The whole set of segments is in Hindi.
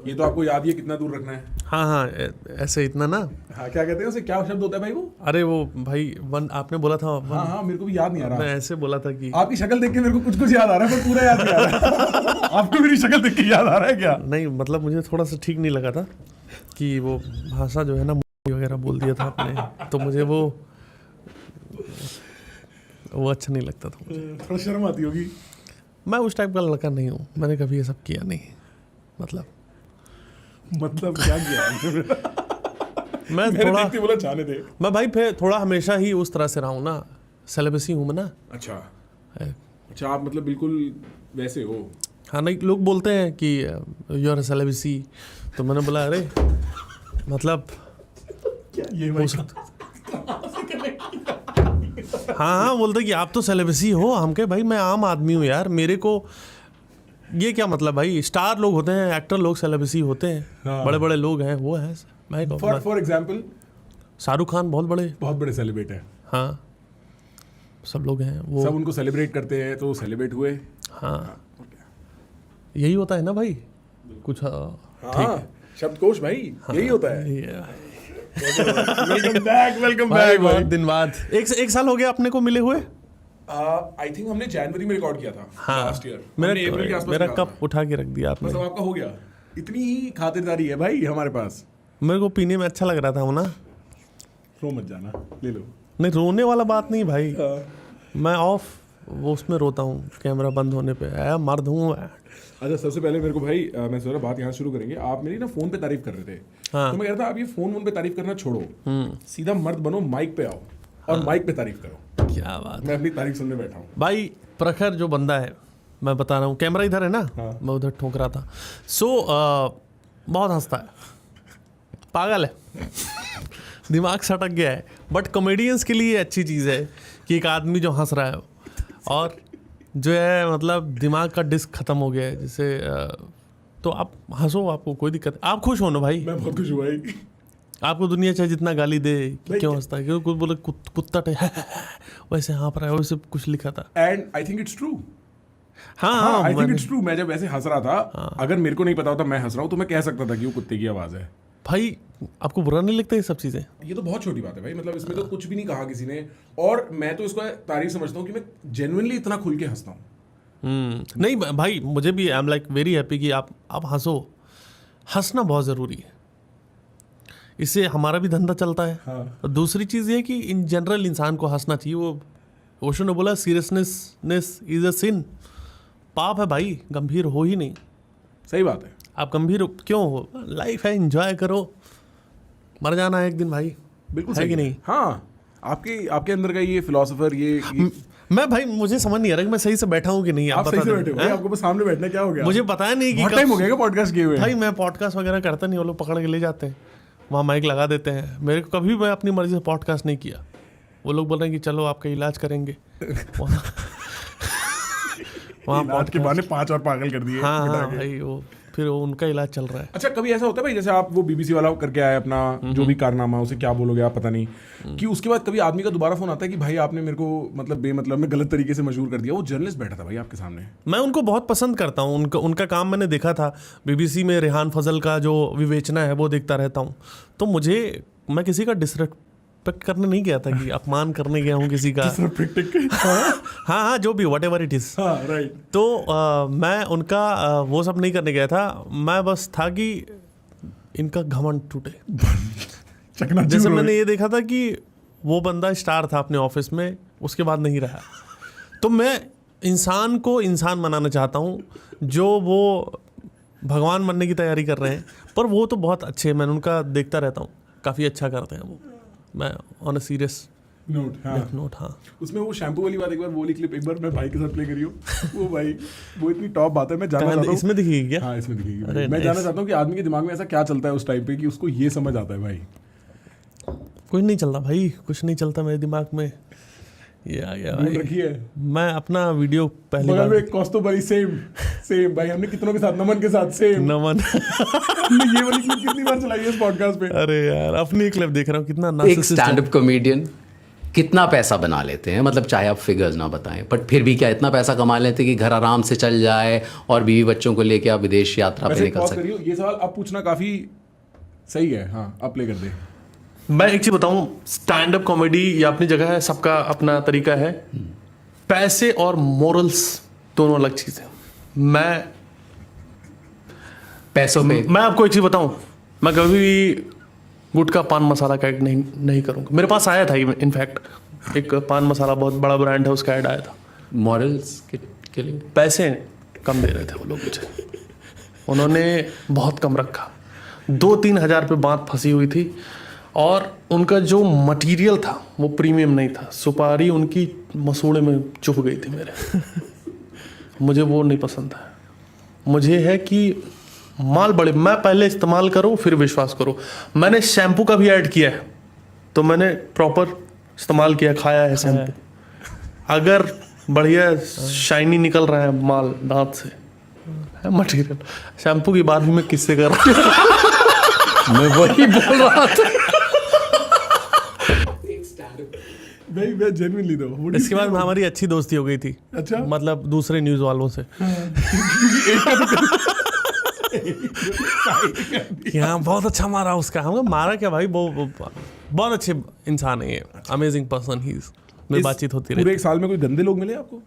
ये तो आपको याद ही है कितना दूर रखना है। हाँ हाँ, ऐसे इतना ना। हाँ, क्या कहते हैं उसे, क्या शब्द होता है भाई वो? अरे वो भाई आपने बोला था हाँ हाँ, मेरे को भी याद नहीं आ रहा। मैं ऐसे बोला था कि आपकी शक्ल देख के मेरे को कुछ कुछ याद आ रहा है, पर पूरा याद नहीं आ रहा। आपको मेरी शक्ल देख के याद आ रहा है क्या? नहीं, मतलब मुझे थोड़ा सा ठीक नहीं लगा था कि वो भाषा जो है ना वगैरह बोल दिया था आपने, तो मुझे वो अच्छा नहीं लगता था मुझे। थोड़ा शर्म आती होगी। मैं उस टाइप का लड़का नहीं हूँ, मैंने कभी ये सब किया नहीं। मतलब क्या किया? मैं थोड़ा बोला जाने दे। मैं भाई फिर थोड़ा हमेशा ही उस तरह से रहा हूँ ना, सेलिबसी हूँ मैं ना। अच्छा, आप मतलब बिल्कुल वैसे हो? हाँ, नहीं लोग बोलते हैं कि यू आर सेलिबसी, तो मैंने बोला अरे मतलब ये हो सकता। हाँ बोलते कि आप तो सेलिब्रिटी हो, हम कहे भाई मैं आम आदमी हूँ यार, मेरे को ये क्या मतलब भाई, स्टार लोग होते हैं, एक्टर लोग सेलिब्रिटी होते हैं। हाँ। बड़े बड़े लोग हैं वो हैं। मैं फॉर एग्जांपल शाहरुख खान बहुत बड़े सेलिब्रेट है। हाँ, सब लोग हैं वो, सब उनको सेलिब्रेट करते हैं तो सेलिब्रेट हुए। हाँ, यही होता है ना भाई कुछ। हाँ, शब्दकोश भाई। हाँ, यही होता है। वेलकम बैक भाई, बहुत दिन बाद। एक साल हो गया अपने को मिले हुए। आई थिंक हमने जनवरी में रिकॉर्ड किया था। हाँ, लास्ट ईयर मेरा कप उठा के रख दिया आपने। मतलब आपका हो गया। इतनी ही खातिरदारी है भाई हमारे पास। मेरे को पीने में अच्छा लग रहा था वो ना। रो मत जाना, ले लो। नहीं, रोने वाला बात नहीं भाई। मैं ऑफ वो उसमें रोता हूँ कैमरा बंद होने पे। मर्द हूँ। अच्छा, सबसे पहले मेरे को भाई मैं सोच रहा बात यहाँ शुरू करेंगे। आप मेरी ना फोन पे तारीफ कर रहे थे। हाँ। तो मैं कह रहा था आप ये फोन पे तारीफ करना छोड़ो, सीधा मर्द बनो, माइक पे आओ और माइक पे तारीफ करो। क्या बात, मैं अपनी तारीफ सुनने बैठा हूँ भाई। प्रखर जो बंदा है, मैं बता रहा हूँ, कैमरा इधर है ना। हाँ। मैं उधर ठोक रहा था। बहुत हंसता है, पागल है। दिमाग सटक गया है। बट कॉमेडियंस के लिए अच्छी चीज़ है कि एक आदमी जो हंस रहा है और जो है मतलब दिमाग का डिस्क खत्म हो गया है, जैसे तो आप हंसो, आपको कोई दिक्कत है। आप खुश हो ना भाई? मैं बहुत खुश हूँ भाई। आपको दुनिया चाहे जितना गाली दे, क्यों हंसता है? क्यों कुछ बोले कुत्ता वैसे हाँफ रहा है, वैसे कुछ लिखा था। And I think it's true. हाँ, आई थिंक इट्स ट्रू। मैं जब ऐसे हंस रहा था, अगर मेरे को नहीं पता होता मैं हंस रहा हूँ, तो मैं कह सकता था कि वो कुत्ते की आवाज़ है। भाई आपको बुरा नहीं लगता ये सब चीज़ें? ये तो बहुत छोटी बात है भाई, मतलब इसमें तो कुछ भी नहीं कहा किसी ने। और मैं तो इसको तारीफ समझता हूँ कि मैं जेन्युइनली इतना खुल के हंसता हूँ। नहीं भाई, मुझे भी I am like very happy कि आप हंसो। हंसना बहुत ज़रूरी है, इससे हमारा भी धंधा चलता है। हाँ। और दूसरी चीज़ ये कि इन जनरल इंसान को हंसना चाहिए। वो ओशो ने बोला सीरियसनेस इज अ सिन। पाप है भाई, गंभीर हो ही नहीं। सही बात है। आप गंभीर क्यों हो? लाइफ है, एंजॉय करो, मर जाना है एक दिन भाई। बिल्कुल है कि नहीं? हाँ, आपके अंदर का ये फिलोसोफर ये मैं भाई, मुझे समझ नहीं आ रहा कि मैं सही से बैठा हूँ कि नहीं। आप सही से बैठे हो? आपको बस सामने बैठना, क्या हो गया? मुझे पता नहीं कि बहुत टाइम हो गया पॉडकास्ट किए हुए। भाई मैं पॉडकास्ट वगैरह करता नहीं, वो लोग पकड़ के ले जाते हैं, वहाँ माइक लगा देते हैं। मेरे को कभी मैं अपनी मर्जी से पॉडकास्ट नहीं किया। वो लोग बोल रहे हैं कि चलो आपका इलाज करेंगे। वहाँ इलाज के बहाने 5 और पागल कर दिए। हाँ भाई, वो फिर उनका इलाज चल रहा है। अच्छा, कभी ऐसा होता है भाई, जैसे आप वो बीबीसी वाला करके आए अपना जो भी कारनामा, उसे क्या बोलोगे आप पता नहीं, कि उसके बाद कभी आदमी का दोबारा फोन आता है कि भाई आपने मेरे को मतलब बेमतलब में गलत तरीके से मशहूर कर दिया। वो जर्नलिस्ट बैठा था भाई आपके सामने। मैं उनको बहुत पसंद करता हूँ, उनका काम मैंने देखा था। बीबीसी में रेहान फजल का जो विवेचना है वो देखता रहता हूँ। तो मैं किसी का डिसरेस्पेक्ट करने नहीं गया था कि अपमान करने गया हूँ किसी का। हाँ, जो भी what ever it is. Right. तो मैं उनका वो सब नहीं करने गया था। मैं बस था कि इनका घमंड टूटे। जैसे मैंने ये देखा था कि वो बंदा स्टार था अपने ऑफिस में, उसके बाद नहीं रहा। तो मैं इंसान को इंसान बनाना चाहता हूँ, जो वो भगवान बनने की तैयारी कर रहे हैं। पर वो तो बहुत अच्छे, मैं उनका देखता रहता हूँ, काफ़ी अच्छा करते हैं वो। मैं ऑन अ सीरियस नोट हाँ। उसमें वो शैम्पू वाली बात, एक बार वो वाली क्लिप एक बार मैं भाई के साथ प्ले करी हूँ। वो भाई वो इतनी टॉप बात है। मैं जानना चाहता हूँ इसमें दिखेगी क्या? हाँ, इसमें दिखेगी। मैं जानना चाहता हूँ कि आदमी के दिमाग में ऐसा क्या चलता है उस टाइम पे कि उसको ये समझ आता है भाई। कुछ नहीं चलता भाई, कुछ नहीं चलता मेरे दिमाग में। ये आ गया भाई। रखी है। मैं अपना वीडियो पहले बार में कॉस्तो भाई सेम भाई, हमने कितनों के साथ, नमन के साथ सेम। नमन ये वाली क्लिप कितनी बार चलाई है इस पॉडकास्ट पे? अरे यार, अपनी क्लिप देख रहा हूँ कितना एक स्टैंड अप कॉमेडियन कितना पैसा बना लेते हैं, मतलब चाहे आप फिगर्स ना बताएं, बट फिर भी क्या इतना पैसा कमा लेते हैं कि घर आराम से चल जाए और बीवी बच्चों को लेके आप विदेश यात्रा पे निकल सकते? ये सवाल अब पूछना काफी सही है। हाँ, आप प्ले कर दे। मैं एक चीज बताऊं, स्टैंड अप कॉमेडी ये अपनी जगह है, सबका अपना तरीका है। पैसे और मोरल्स दोनों अलग चीज है। मैं पैसों पे, मैं आपको एक चीज बताऊं, मैं कभी भी गुटखा पान मसाला का ऐड नहीं करूंगा। मेरे पास आया था इनफैक्ट एक पान मसाला, बहुत बड़ा ब्रांड है, उसका ऐड आया था। मॉरल्स के लिए पैसे कम दे रहे थे वो लोग मुझे, उन्होंने बहुत कम रखा। 2-3 हज़ार पे बात फंसी हुई थी और उनका जो मटेरियल था वो प्रीमियम नहीं था। सुपारी उनकी मसूड़े में चुभ गई थी मेरे। मुझे वो नहीं पसंद है। मुझे है कि माल बड़े, मैं पहले इस्तेमाल करो फिर विश्वास करो। मैंने शैम्पू का भी ऐड किया है तो मैंने प्रॉपर इस्तेमाल किया, खाया है शैम्पू। अगर बढ़िया शाइनी निकल रहा है माल दांत से, है मटेरियल। शैम्पू की बात भी मैं किससे कर रहा हूँ? मैं वही बोल रहा था। भाई मैं जेन्युइनली दो। इसके बाद हमारी अच्छी दोस्ती हो गई थी। अच्छा, मतलब दूसरे न्यूज़ वालों से कि हाँ बहुत अच्छा मारा उसका। हम मारा क्या भाई, वो बहुत अच्छे इंसान है ये, अमेजिंग पर्सन ही इज। मेरी बातचीत होती रही। पूरे एक साल में कोई गंदे लोग मिले आपको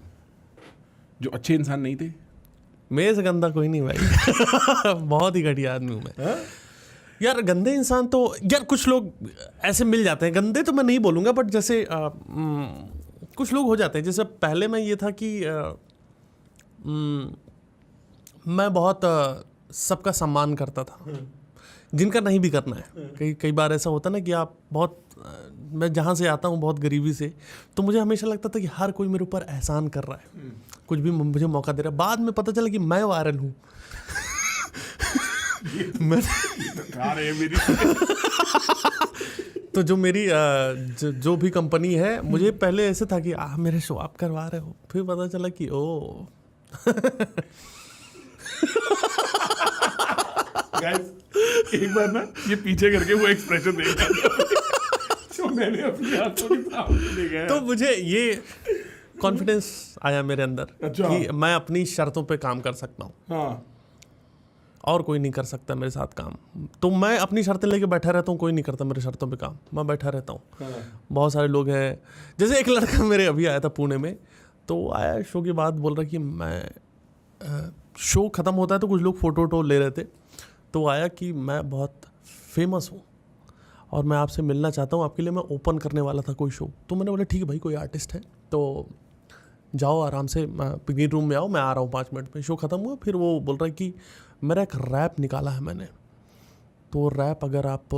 जो अच्छे इंसान नहीं थे? मेरे से गंदा कोई नहीं भाई। बहुत ही घटिया आदमी हूँ मैं। यार गंदे इंसान तो यार कुछ लोग ऐसे मिल जाते हैं, गंदे तो मैं नहीं बोलूँगा, बट जैसे कुछ लोग हो जाते हैं। जैसे पहले मैं ये था कि मैं बहुत सबका सम्मान करता था, जिनका नहीं भी करना है। कई बार ऐसा होता ना कि आप बहुत, मैं जहाँ से आता हूँ बहुत गरीबी से, तो मुझे हमेशा लगता था कि हर कोई मेरे ऊपर एहसान कर रहा है, कुछ भी मुझे मौका दे रहा है। बाद में पता चला कि मैं वायरल हूँ। तो जो मेरी जो भी कंपनी है, मुझे पहले ऐसे था कि मेरे शो आप करवा रहे हो, फिर पता चला कि ओ गाइस एक बार ना ये पीछे करके वो एक्सप्रेशन देखा जो मैंने अपनी आंखों के सामने देखा है। तो मुझे ये कॉन्फिडेंस आया मेरे अंदर। अच्छा। कि मैं अपनी शर्तों पे काम कर सकता हूँ। हाँ, और कोई नहीं कर सकता मेरे साथ काम। तो मैं अपनी शर्तें लेके बैठा रहता हूँ, कोई नहीं करता मेरे शर्तों पे काम, मैं बैठा रहता हूँ। हाँ। बहुत सारे लोग हैं, जैसे एक लड़का मेरे अभी आया था पुणे में, तो आया शो के बाद बोल रहा कि मैं शो ख़त्म होता है तो कुछ लोग फ़ोटो वोटो ले रहे थे, तो आया कि मैं बहुत फेमस हूँ और मैं आपसे मिलना चाहता हूँ, आपके लिए मैं ओपन करने वाला था कोई शो। तो मैंने बोला ठीक है भाई, कोई आर्टिस्ट है तो जाओ आराम से, ग्रीन रूम में आओ, मैं आ रहा हूँ 5 मिनट में। शो ख़त्म हुआ, फिर वो बोल रहा है कि मेरा एक रैप निकाला है मैंने, तो रैप अगर आप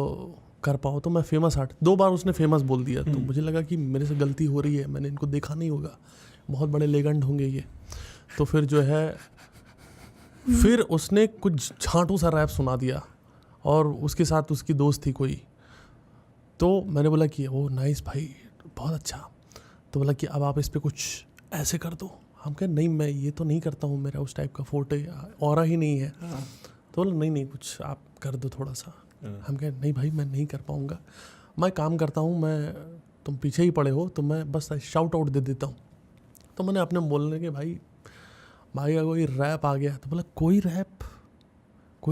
कर पाओ तो मैं फेमस आर्टिस्ट। 2 बार उसने फेमस बोल दिया, तो मुझे लगा कि मेरे से गलती हो रही है, मैंने इनको देखा नहीं होगा, बहुत बड़े लेजेंड होंगे ये। तो फिर जो है, फिर उसने कुछ झांटू सा रैप सुना दिया और उसके साथ उसकी दोस्त थी कोई। तो मैंने बोला कि ओ नाइस भाई, बहुत अच्छा। तो बोला कि अब आप इस पे कुछ ऐसे कर दो। हम कहे नहीं, मैं ये तो नहीं करता हूँ, मेरा उस टाइप का फोटो ऑरा ही नहीं है। तो बोला नहीं कुछ आप कर दो थोड़ा सा। हम कहे नहीं भाई, मैं नहीं कर पाऊँगा, मैं काम करता हूँ, मैं तुम पीछे ही पड़े हो तो मैं बस शाउट आउट दे देता हूँ। तो मैंने अपने बोलने के भाई अगर कोई रैप आ गया, तो बोला कोई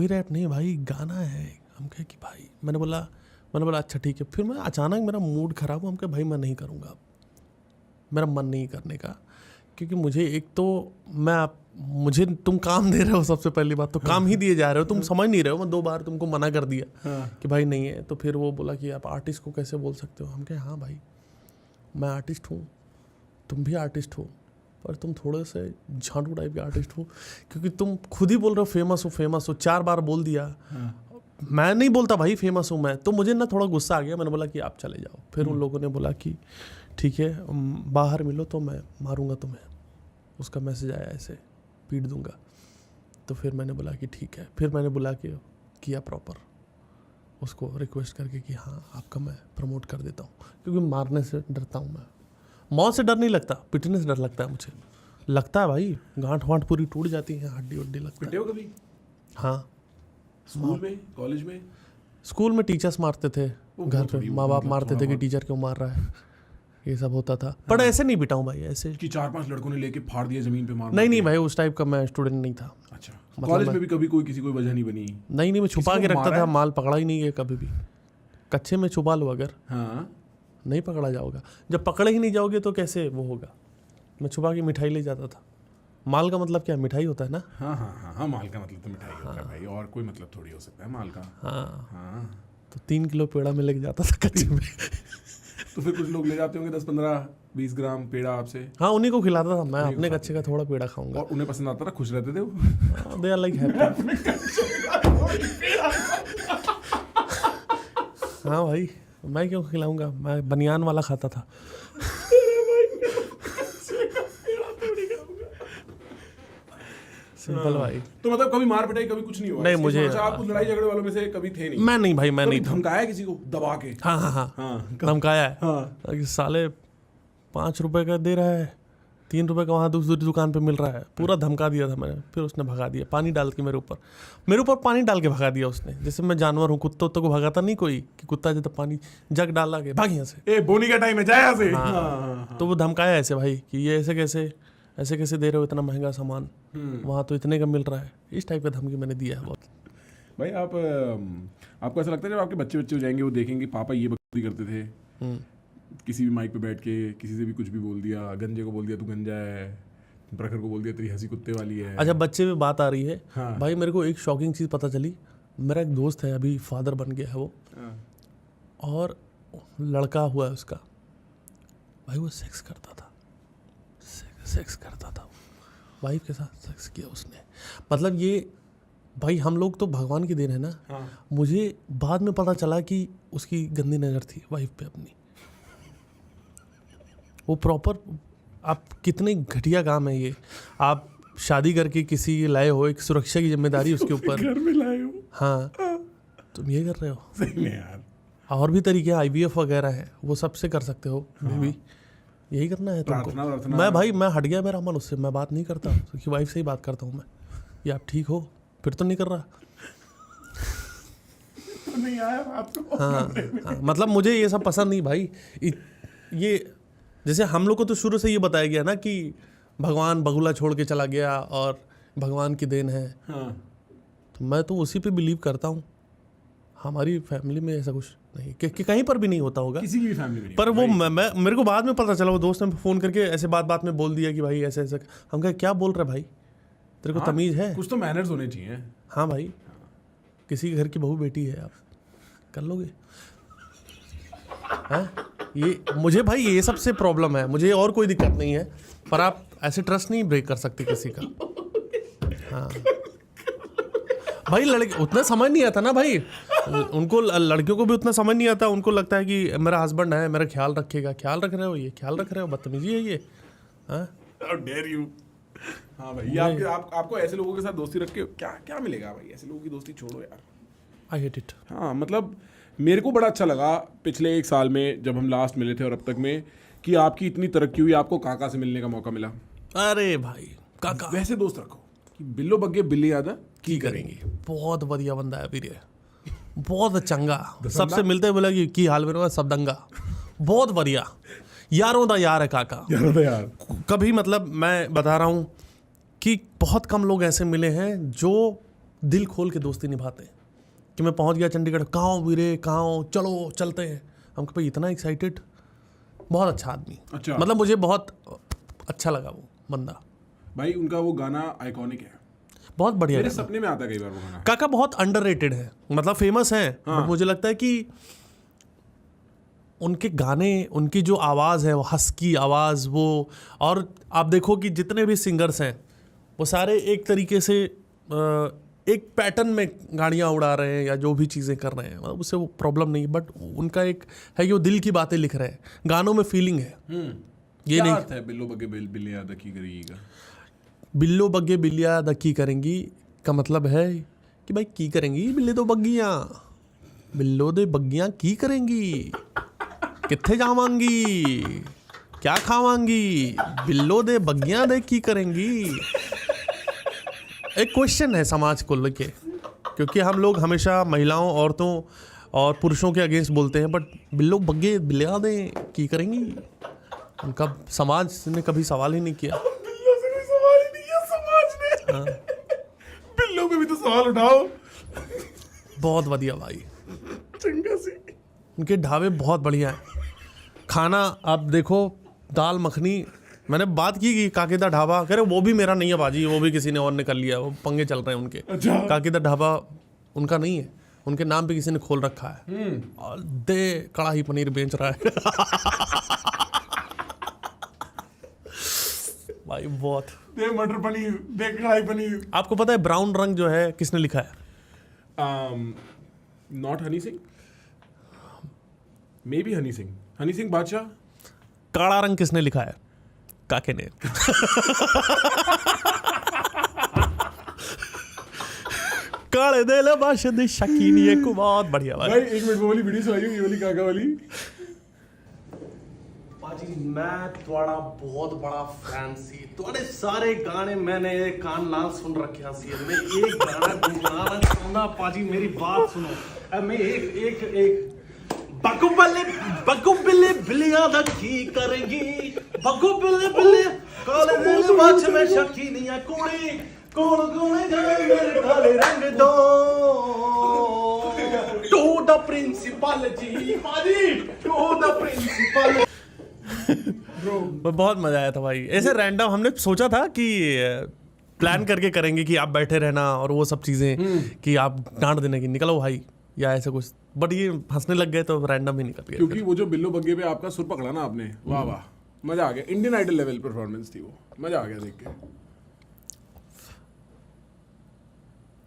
रैप नहीं भाई, गाना है। हम कहे कि भाई, मैंने बोला अच्छा ठीक है। फिर मैं अचानक मेरा मूड ख़राब हुआ, हम कहे भाई मैं नहीं करूँगा, मेरा मन नहीं करने का। क्योंकि मुझे एक तो मुझे तुम काम दे रहे हो, सबसे पहली बात तो काम ही दिए जा रहे हो, तुम समझ नहीं रहे हो। मैं 2 बार तुमको मना कर दिया कि भाई नहीं है। तो फिर वो बोला कि आप आर्टिस्ट को कैसे बोल सकते हो। हम कहे हाँ भाई, मैं आर्टिस्ट हूँ, तुम भी आर्टिस्ट हो, पर तुम थोड़े से झांटू टाइप के आर्टिस्ट हो, क्योंकि तुम खुद ही बोल रहे हो फेमस हो 4 बार बोल दिया। मैं नहीं बोलता भाई फेमस हूँ मैं। तो मुझे ना थोड़ा गुस्सा आ गया, मैंने बोला कि आप चले जाओ। फिर उन लोगों ने बोला कि ठीक है बाहर मिलो तो मैं मारूंगा तुम्हें, उसका मैसेज आया ऐसे, पीट दूंगा। तो फिर मैंने बोला कि ठीक है। फिर मैंने बुला के किया प्रॉपर, उसको रिक्वेस्ट करके कि हाँ आपका मैं प्रमोट कर देता हूँ, क्योंकि मारने से डरता हूँ मैं। मौत से डर नहीं लगता, पिटने से डर लगता है मुझे। लगता है भाई, गांठ वांठ पूरी टूट जाती है, हड्डी वड्डी लगता है। पिटे हो कभी? हाँ, स्कूल में, कॉलेज में? स्कूल में टीचर्स मारते थे, घर पे माँ बाप मारते थे कि टीचर क्यों मार रहा है। ये सब होता था। पर ऐसे नहीं पिटा हूँ भाई, ऐसे कि 4-5 लड़कों ने लेके फाड़ दिया जमीन पे मार? नहीं भाई, उस टाइप का मैं स्टूडेंट नहीं था। अच्छा, कॉलेज में भी कभी किसी कोई वजह नहीं बनी? नहीं, मैं छुपा के रखता था, माल पकड़ा ही नहीं है कभी भी। कच्चे में छुपा लो अगर, हाँ, नहीं पकड़ा जाओगा। जब पकड़े ही नहीं जाओगे तो कैसे वो होगा। मैं छुपा के मिठाई ले जाता था। माल का मतलब क्या, मिठाई होता है ना? हाँ, माल का मतलब तो मिठाई होता है भाई, और कोई मतलब थोड़ी हो सकता है माल का। हाँ। तो 3 किलो पेड़ा में लेके जाता था कच्चे में। तो फिर कुछ लोग ले जाते होंगे 10-15-20 ग्राम पेड़ा आपसे? हाँ, उन्हीं को खिलाता था मैं, अपने कच्चे का थोड़ा पेड़ा खाऊंगा। और उन्हें पसंद आता था, खुश रहते थे वो? They are like happy. हाँ भाई, मैं क्यों खिलाऊंगा, मैं बनियान वाला खाता था। सिंपल भाई। तो मतलब कभी मार पिटाई कभी कुछ नहीं हुआ? नहीं मुझे। आप कुछ लड़ाई झगड़े वालों में से कभी थे नहीं? मैं नहीं भाई, मैं नहीं। धमकाया किसी को दबा के? हाँ, धमकाया है। हाँ। साले 5 रुपए का दे रहा है, 3 रुपए का वहाँ दूसरी दुकान पे मिल रहा है, पूरा धमका दिया था मैंने। फिर उसने भगा दिया, पानी डाल के मेरे ऊपर पानी डाल के भगा दिया उसने। जैसे मैं जानवर हूँ, कुत्तों को भगाता नहीं कोई कि कुत्ता जब पानी जग डाला के भाग यहाँ से, ए बोनी का टाइम है, जाए यहाँ से। हाँ। तो वो धमकाया ऐसे भाई कि ये ऐसे कैसे दे रहे हो इतना महंगा सामान, वहाँ तो इतने का मिल रहा है। इस टाइप का धमकी मैंने दिया है बहुत। भाई आपको ऐसा लगता है जब आपके बच्चे हो जाएंगे वो देखेंगे पापा ये बकवास करते थे, किसी भी माइक पे बैठ के किसी से भी कुछ भी बोल दिया, गंजे को बोल दिया तू गंजा है, प्रखर को बोल दिया तेरी हंसी कुत्ते वाली है। अच्छा, बच्चे में बात आ रही है। हाँ। भाई मेरे को एक शॉकिंग चीज़ पता चली। मेरा एक दोस्त है, अभी फादर बन गया है वो, और लड़का हुआ है उसका। भाई वो सेक्स करता था वाइफ के साथ, सेक्स किया उसने। मतलब ये भाई हम लोग तो भगवान की देन है ना। हाँ। मुझे बाद में पता चला कि उसकी गंदी नज़र थी वाइफ पे अपनी। वो प्रॉपर, आप कितने घटिया काम है ये। आप शादी करके किसी लाए हो, एक सुरक्षा की जिम्मेदारी उसके ऊपर, घर में लाए हो। हाँ, तुम ये कर रहे हो। सही में यार। और भी तरीके IVF वगैरह है, वो सबसे कर सकते हो। बेबी यही करना है तुमको। मैं भाई, मैं हट गया मेरा मन उससे, मैं बात नहीं करता, क्योंकि वाइफ से ही बात करता हूँ मैं। ये आप ठीक हो, फिर तो नहीं कर रहा। नहीं आया रात को। हाँ, मतलब मुझे ये सब पसंद नहीं भाई। ये जैसे हम लोग को तो शुरू से ये बताया गया ना कि भगवान बगुला छोड़ के चला गया और भगवान की देन है। हाँ। तो मैं तो उसी पे बिलीव करता हूँ। हमारी फैमिली में ऐसा कुछ नहीं कि कहीं पर भी नहीं होता होगा, किसी की भी फैमिली में नहीं। पर वो मेरे को बाद में पता चला, वो दोस्त ने फ़ोन करके ऐसे बात में बोल दिया कि भाई ऐसे। हम कहे क्या बोल रहे भाई, तेरे को तमीज़ है? कुछ तो मैनर्स होने चाहिए। हाँ भाई, किसी के घर की बहू बेटी है, आप कर लोगे? हाँ, ये मुझे भाई ये सबसे प्रॉब्लम है। मुझे और कोई दिक्कत नहीं है, पर आप ऐसे ट्रस्ट नहीं ब्रेक कर सकते किसी का। हाँ भाई, लड़के उतना समझ नहीं आता ना भाई उनको, लड़कियों को भी उतना समझ नहीं आता। उनको लगता है कि मेरा हस्बैंड है, मेरा ख्याल रखेगा। ख्याल रख रहे हो, ये ख्याल रख रहे हो, बदतमीजी है ये। हाँ, How dare you? हाँ भाई, आपको ऐसे लोगों के साथ दोस्ती रख के क्या मिलेगा भाई? ऐसे लोगों की दोस्ती छोड़ो यार। I hate it. हाँ, मतलब मेरे को बड़ा अच्छा लगा पिछले 1 साल में जब हम लास्ट मिले थे और अब तक में, कि आपकी इतनी तरक्की हुई, आपको काका से मिलने का मौका मिला। अरे भाई, काका वैसे दोस्त रखो कि बिल्लो बग्गे बिल्ली यादा की करेंगे। बहुत बढ़िया बंदा है वीर, बहुत चंगा। सबसे मिलते बोला कि हाल में सब दंगा, बहुत बढ़िया यारों दा यार है काका, यारों दा यार। कभी मतलब मैं बता रहा हूँ कि बहुत कम लोग ऐसे मिले हैं जो दिल खोल के दोस्ती निभाते हैं। कि मैं पहुँच गया चंडीगढ़, कहाँ वीरे, कहाँ चलो चलते हैं। हम भाई इतना एक्साइटेड, बहुत अच्छा आदमी। अच्छा, मतलब मुझे बहुत अच्छा लगा वो बंदा भाई। उनका वो गाना आइकॉनिक है, बहुत बढ़िया। मेरे सपने में आता है कई बार वो गाना। काका बहुत अंडररेटेड है, मतलब फेमस है। हाँ। मुझे लगता है कि उनके गाने, उनकी जो आवाज़ है, वो हस्की आवाज़ वो, और आप देखो कि जितने भी सिंगर्स हैं वो सारे एक तरीके से एक पैटर्न में गाड़ियाँ उड़ा रहे हैं या जो भी चीज़ें कर रहे हैं, मतलब उससे वो प्रॉब्लम नहीं। बट उनका एक है कि वो दिल की बातें लिख रहे हैं, गानों में फीलिंग है। ये नहीं है बिल्लो बग्गे बिल्ली याद की करेगी, बिल्लो बग्गे बिल्लियाँ दकी करेंगी का मतलब है कि भाई की करेंगी बिल्ले तो बग्गियाँ, बिल्लो दे बग्गियाँ की करेंगी, कित्थे जावांगी, क्या खावांगी, बिल्लो दे बग्गियाँ दे की करेंगी। एक क्वेश्चन है समाज को लेके, क्योंकि हम लोग हमेशा महिलाओं, औरतों और पुरुषों के अगेंस्ट बोलते हैं, बट बिल्लो बग्गे बिल्लियाँ दे की करेंगी। उनका समाज ने कभी सवाल ही नहीं किया। बिल्लों से कोई सवाल ही नहीं किया समाज ने। बिल्लों पे भी तो सवाल उठाओ। बहुत बढ़िया भाई, चंगा सी। उनके ढाबे बहुत बढ़िया हैं। खाना आप देखो, दाल मखनी, मैंने बात की कि काकेदा ढाबा, कह रहे वो भी मेरा नहीं है बाजी, वो भी किसी ने और ने कर लिया, वो पंगे चल रहे हैं उनके। अच्छा। काकेदा ढाबा उनका नहीं है, उनके नाम पे किसी ने खोल रखा है और दे कड़ाही पनीर बेच रहा है। भाई बहुत। दे मटर पनीर, दे कढ़ाई पनीर। आपको पता है ब्राउन रंग जो है किसने लिखा है? Not Honey Singh, may be Honey Singh, Honey Singh बादशाह। काला रंग किसने लिखा है? काके ने। काले दिल बाशद शकीनी, ये को बहुत बढ़िया भाई। भाई 1 मिनट वो वाली वीडियो सुनाइए, ये वाली काका वाली। भाजी मैं थोड़ा बहुत बड़ा फैन सी, थोड़े सारे गाने मैंने कान नाल सुन रखे सी। मैं एक गाना गुनगुनाना चाहूंगा पाजी, मेरी बात सुनो। अब मैं एक बग्गू बिल्ले बिल्लियां दा की करेंगी, बग्गू बिल्ले काले दिल बाछ में शकीनी है कुड़ी, कौन जाए मेरे काले रंग दो टू द प्रिंसिपल जी, पाजी टू द प्रिंसिपल। बहुत मजा आया था भाई। ऐसे रैंडम हमने सोचा था कि प्लान करके करेंगे कि आप बैठे रहना और वो सब चीजें कि आप डांट देने की निकलो भाई या ऐसा कुछ, बट ये हंसने लग गए तो रैंडम ही निकल गया। क्योंकि वो जो बिल्लो बग्गे पे आपका सुर पकड़ा ना आपने, वाह वाह, मजा आ गया। इंडियन आइडल लेवल परफॉर्मेंस थी वो, मजा आ गया देख के।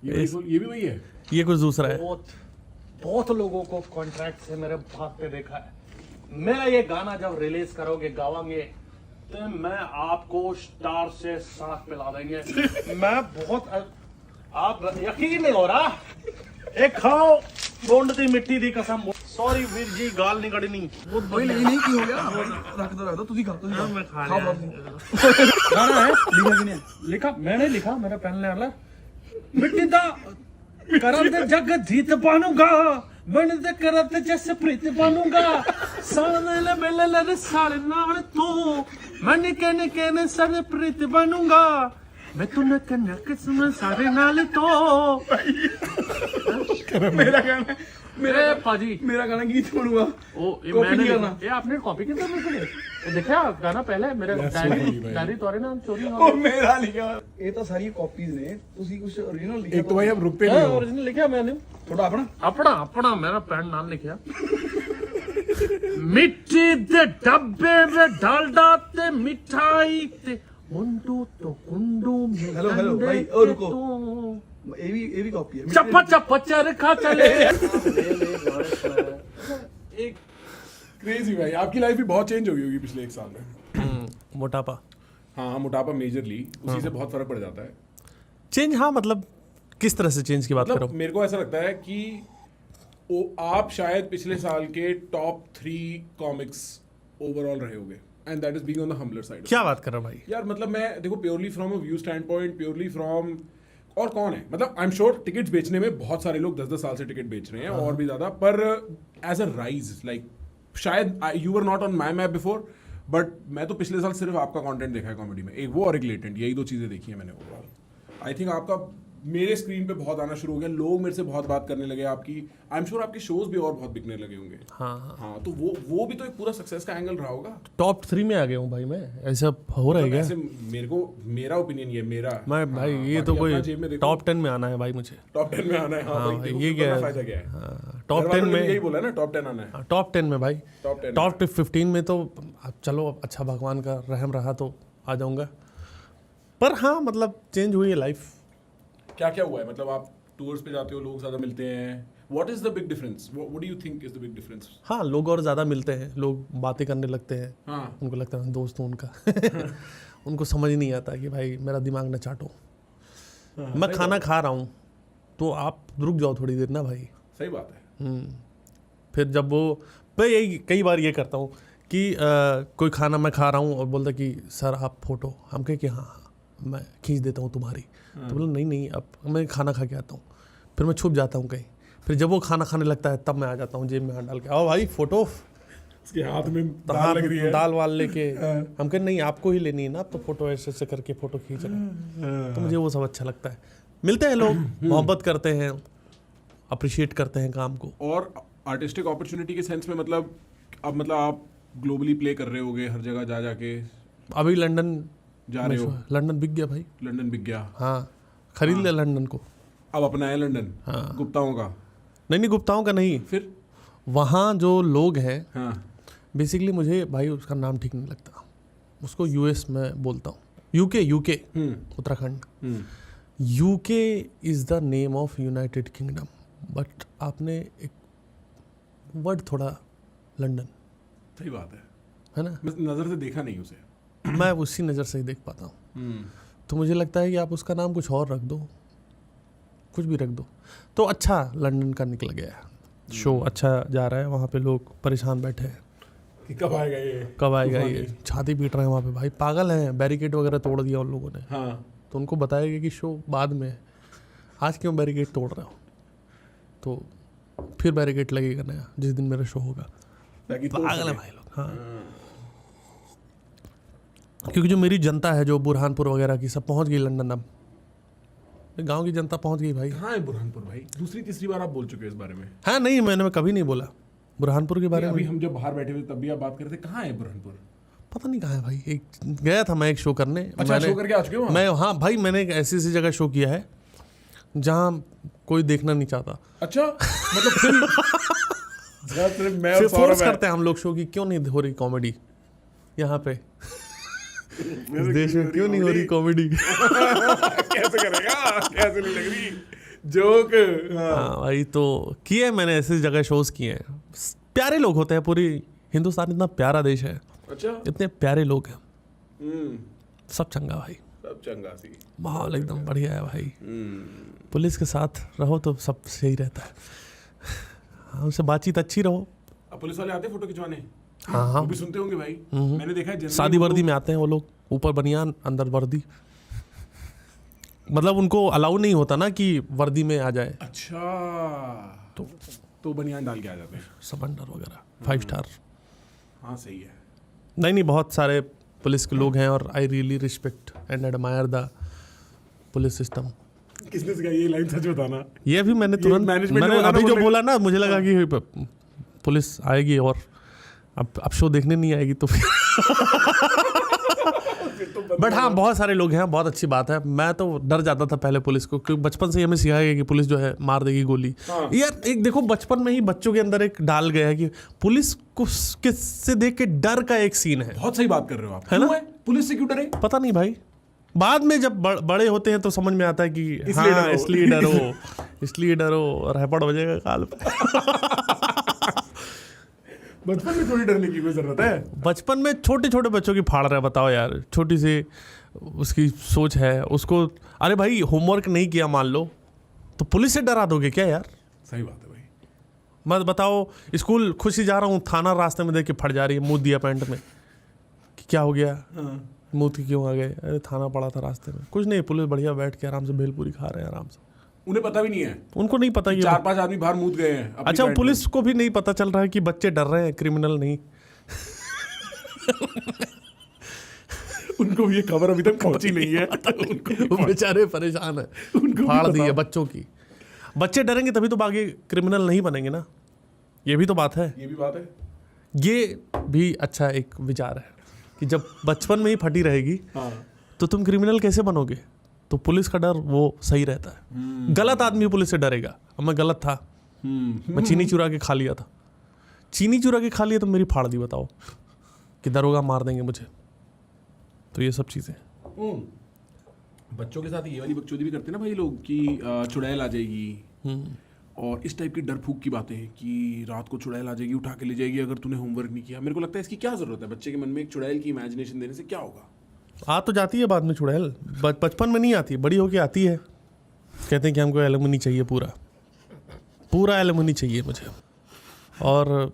ये भी वही है, ये कुछ दूसरा है। बहुत लोगों को कॉन्ट्रैक्ट से मेरे भाग पे देखा है। मेरा ये गाना जब रिलीज करोगे, गावांगे, तो मैं आपको स्टार से साथ पिला देंगे। मैं बहुत, आप यकीन नहीं हो रहा। एक खाओ गोंड दी मिट्टी दी कसम। सॉरी वीर जी, गाल नहीं कड़नी। नहीं की हो गया, रख दो तुसी खा, मैं खा खाओ लिया। गाना है लिखा कि नहीं? लिखा मैंने, लिखा मेरा पेन ले आला। मिट्टी दा करन दे जग जीत बनूंगा, बन दे करत जैसे प्रीत बनूंगा, साले ले बेले ले साले नाल तू, मैं कहने सारे प्रीत बनूंगा, मैं तू न कहने किस्म सारे नाल तो। मेरा गाना, मेरे पाजी मेरा गाना गीत बनूंगा। ओ ये कॉपी मैंने नहीं करना। ये आपने कॉपी की मेरे को ये देखा गाना पहले मेरे डायरी तोरे ना चोरी हो ਉਹ ਮੇਰਾ ਲਿਖਿਆ ਇਹ ਤਾਂ ਸਾਰੀਆਂ ਕਾਪੀਜ਼ ਨੇ, ਤੁਸੀਂ ਕੁਝ ओरिजिनल ਲਿਖਿਆ? एक तो भाई आप रुकते नहीं हो। ओरिजिनल लिखा मैंने ਥੋੜਾ ਆਪਣਾ अपना मेरा पेन नाम लिखा। मिट्टी दे डब्बे में डालडा ते मिठाई ते कुंडू तो कुंडू में हेलो, हेलो, गंदे भाई, और ते रुको। तू। ਇਹ ਵੀ ਕਾਪੀ ਹੈ। चप्पा चरखा चले। एक क्रेजी भाई, आपकी लाइफ भी बहुत चेंज हो गई होगी पिछले 1 साल में। मोटापा, हाँ, मोटापा मेजरली, उसी से बहुत फर्क पड़ जाता है। चेंज, हाँ मतलब किस तरह से चेंज की बात करो? मतलब मेरे को ऐसा लगता है कि आप शायद पिछले साल के टॉप 3 कॉमिक्स ओवरऑल रहे होगे, and that is being on the humbler side. क्या बात कर रहा भाई यार मतलब मैं देखो, purely from a view stand point, purely from, और कौन है मतलब, आई एम श्योर टिकट्स बेचने में बहुत सारे लोग 10-10 साल से टिकट बेच रहे हैं और भी ज्यादा, पर एज अ राइज लाइक शायद you were not on my map before, but मैं तो पिछले साल सिर्फ आपका कंटेंट देखा है कॉमेडी में, एक वो और एक लेटेंट, यही 2 चीजें देखी है मैंने ओवरऑल। आई थिंक आपका मेरे स्क्रीन पे बहुत आना शुरू हो गया, लोग मेरे से बहुत बात करने लगे आपकी, आई एम श्योर आपके शोज भी और बहुत बिकने लगे होंगे। हाँ, तो वो भी तो एक पूरा सक्सेस का एंगल रहा होगा। टॉप 3 में आ गया हूँ भाई मैं, ऐसा हो रहा है क्या? ऐसे मेरा ओपिनियन ये मेरा, मैं भाई ये तो कोई टॉप 10 में आना है भाई मुझे। टॉप 10 में आना है। हाँ हाँ, भाई, ये क्या है? फायदा क्या है? टॉप 10 में यही बोला ना, टॉप 10 आना है। टॉप 10 में भाई, टॉप 10 टॉप 15 में तो चलो अच्छा भगवान का रहम रहा तो आ जाऊंगा, पर हाँ मतलब चेंज हुई है लाइफ। क्या क्या हुआ है? मतलब आप टूर्स पे जाते हो, लोग ज्यादा मिलते हैं, what is the big difference? What do you think is the big difference? हाँ, लोग और ज़्यादा मिलते हैं, लोग बातें करने लगते हैं। हाँ, उनको लगता है दोस्त हूँ उनका। उनको समझ नहीं आता कि भाई मेरा दिमाग न चाटो। मैं खाना खा रहा हूँ तो आप रुक जाओ थोड़ी देर ना भाई। सही बात है। फिर जब वो, मैं यही कई बार ये करता हूँ कि कोई खाना मैं खा रहा हूँ और बोलता कि सर आप फोटो, हम कहे कि हाँ मैं खींच देता हूँ तुम्हारी। तो बोला नहीं अब मैं खाना खा के आता हूँ। फिर मैं छुप जाता हूँ कहीं, फिर जब वो खाना खाने लगता है तब मैं आ जाता हूँ जेब में हाथ डाल के, आओ भाई फोटो। उसके हाथ में दाल लग रही है। दाल वाल लेके हम कहे नहीं आपको ही लेनी है ना, तो फोटो ऐसे ऐसे करके फोटो खींच रहे हैं। तो मुझे वो सब अच्छा लगता है। मिलते हैं लोग, मोहब्बत करते हैं, अप्रिशिएट करते हैं काम को। और आर्टिस्टिक अपॉर्चुनिटी के सेंस में मतलब अब मतलब आप ग्लोबली प्ले कर रहे होगे हर जगह जा जाके। अभी लंदन जा रहे हो? लंदन बिक गया भाई। लंदन बिक गया? हाँ, खरीद लिया लंदन को। अब अपना है लंदन? हाँ। गुप्ताओं का? नहीं गुप्ताओं का नहीं, फिर वहाँ जो लोग हैं, हाँ, बेसिकली मुझे भाई उसका नाम ठीक नहीं लगता, उसको यूएस में बोलता हूँ, UK Uttarakhand. UK is the name of United kingdom, but आपने एक वर्ड थोड़ा लंदन, सही बात है ना, मैं नज़र से देखा नहीं उसे। मैं उसी नज़र से ही देख पाता हूँ। तो मुझे लगता है कि आप उसका नाम कुछ और रख दो, कुछ भी रख दो, तो अच्छा लंदन का निकल गया है। शो अच्छा जा रहा है, वहाँ पे लोग परेशान बैठे हैं कि कब आएगा ये, कब आएगा ये, छाती पीट रहे हैं वहाँ पे भाई, पागल हैं, बैरिकेड वगैरह तोड़ दिया उन लोगों ने। हाँ, तो उनको बताया कि शो बाद में, आज क्यों बैरिकेड तोड़ रहे हो, तो फिर बैरिकेड लगेगा नया जिस दिन मेरा शो होगा। पागल है भाई लोग। हाँ, क्योंकि जो मेरी जनता है जो बुरहानपुर वगैरह की सब पहुंच गई लंदन, अब गांव की जनता पहुंच गई भाई। कहाँ है बुरहानपुर भाई? दूसरी तीसरी बार आप बोल चुके हो इस बारे में। हाँ नहीं, मैंने कभी नहीं बोला बुरहानपुर के बारे में। अभी हम जब बाहर बैठे हुए तब भी आप बात कर रहे थे, कहाँ है बुरहानपुर? पता नहीं कहाँ है भाई। एक गया था मैं एक शो करने। अच्छा, शो करके आ चुके हो? मैं, हाँ भाई, मैंने एक ऐसी जगह शो किया है जहाँ कोई देखना नहीं चाहता। अच्छा, मतलब फिर फोर्स करते हैं हम लोग शो की, क्यों नहीं हो रही कॉमेडी यहाँ पे, इस देश में क्यों नहीं हो रही कॉमेडी। कैसे करेगा, कैसे नहीं लग रही जोक। हाँ भाई, तो किए मैंने ऐसी जगह शोज किए हैं। प्यारे लोग होते हैं, पूरी हिंदुस्तान इतना प्यारा देश है, अच्छा, इतने प्यारे लोग हैं, सब चंगा भाई, सब चंगा सी, माहौल एकदम बढ़िया है भाई। पुलिस के साथ रहो तो सब सही रहता है, उनसे बातचीत अच्छी रहो। अब पुलिस वाले आते हैं फोटो खिंचवाने? हाँ वो भी सुनते होंगे भाई, मैंने देखा है शादी वर्दी में आते हैं वो लोग, ऊपर बनियान अंदर वर्दी, मतलब उनको अलाउ नहीं होता ना कि वर्दी में आ जाए। अच्छा, तो बनियान डाल के आ जाते हैं, सब अंडर वगैरह 5 स्टार। हाँ सही है। नहीं बहुत सारे पुलिस के लोग हैं और I really respect and admire the police system. किसने सिखाया ये लाइन? सच बताना। ये अभी मैंने तुरंत, मैंने अभी जो बोला ना, मुझे लगा कि पुलिस आएगी और अब शो देखने नहीं आएगी तो फिर बट हाँ, बहुत सारे लोग हैं, बहुत अच्छी बात है। मैं तो डर जाता था पहले पुलिस को, क्योंकि बचपन से ही हमें सिखाया गया कि पुलिस जो है मार देगी गोली। हाँ। यार एक देखो, बचपन में ही बच्चों के अंदर एक डाल गया है कि पुलिस को से देख के डर का एक सीन है। बहुत सही बात कर रहे हो आप, है ना? क्यों है? पुलिस से क्यों डरे? पता नहीं भाई, बाद में जब बड़े होते हैं तो समझ में आता है कि इसलिए डरो, रैपट हो जाएगा काल पे। बचपन में थोड़ी डरने की कोई जरूरत है? बचपन में छोटे छोटे बच्चों की फाड़ रहा है, बताओ यार, छोटी सी उसकी सोच है उसको। अरे भाई, होमवर्क नहीं किया मान लो तो पुलिस से डरा दोगे क्या यार? सही बात है भाई। मत बताओ, स्कूल खुशी जा रहा हूँ, थाना रास्ते में देख के फट जा रही है, मुँह दिया पैंट में कि क्या हो गया, मुँह क्यों आ गए? अरे थाना पड़ा था रास्ते में, कुछ नहीं, पुलिस बढ़िया बैठ के आराम से भेलपूरी खा रहे हैं आराम से। उन्हें पता भी नहीं है, उनको नहीं पता, ये 4-5 आदमी बाहर मूत गए हैं। अच्छा, पुलिस को भी नहीं पता चल रहा है कि बच्चे डर रहे हैं, क्रिमिनल नहीं। उनको ये खबर अभी तक पहुंची नहीं है। वो बेचारे परेशान है, फाड़ दी है बच्चों की। बच्चे डरेंगे तभी तो बाकी क्रिमिनल नहीं बनेंगे ना, ये भी तो बात है। ये भी बात है। ये भी अच्छा एक विचार है कि जब बचपन में ही फटी रहेगी, हाँ। तो तुम क्रिमिनल कैसे बनोगे? तो पुलिस का डर वो सही रहता है। गलत आदमी पुलिस से डरेगा। अब मैं गलत था, मैं चीनी चुरा के खा लिया था, चीनी चुरा के खा लिया तो मेरी फाड़ दी, बताओ कि दरोगा मार देंगे मुझे। तो ये सब चीज़ें बच्चों के साथ ये वाली बकचोदी भी करते हैं ना भाई लोग कि चुड़ैल आ जाएगी, और इस टाइप की डर फूक की बातें कि रात को चुड़ैल आ जाएगी, उठा के ले जाएगी अगर तूने होमवर्क नहीं किया। मेरे को लगता है इसकी क्या जरूरत है? बच्चे के मन में एक चुड़ैल की इमेजिनेशन देने से क्या होगा? आ तो जाती है बाद में चुड़ैल, बचपन में नहीं आती, बड़ी होके आती है। कहते हैं कि हमको एलुमिनी चाहिए, पूरा एलुमिनी चाहिए मुझे। और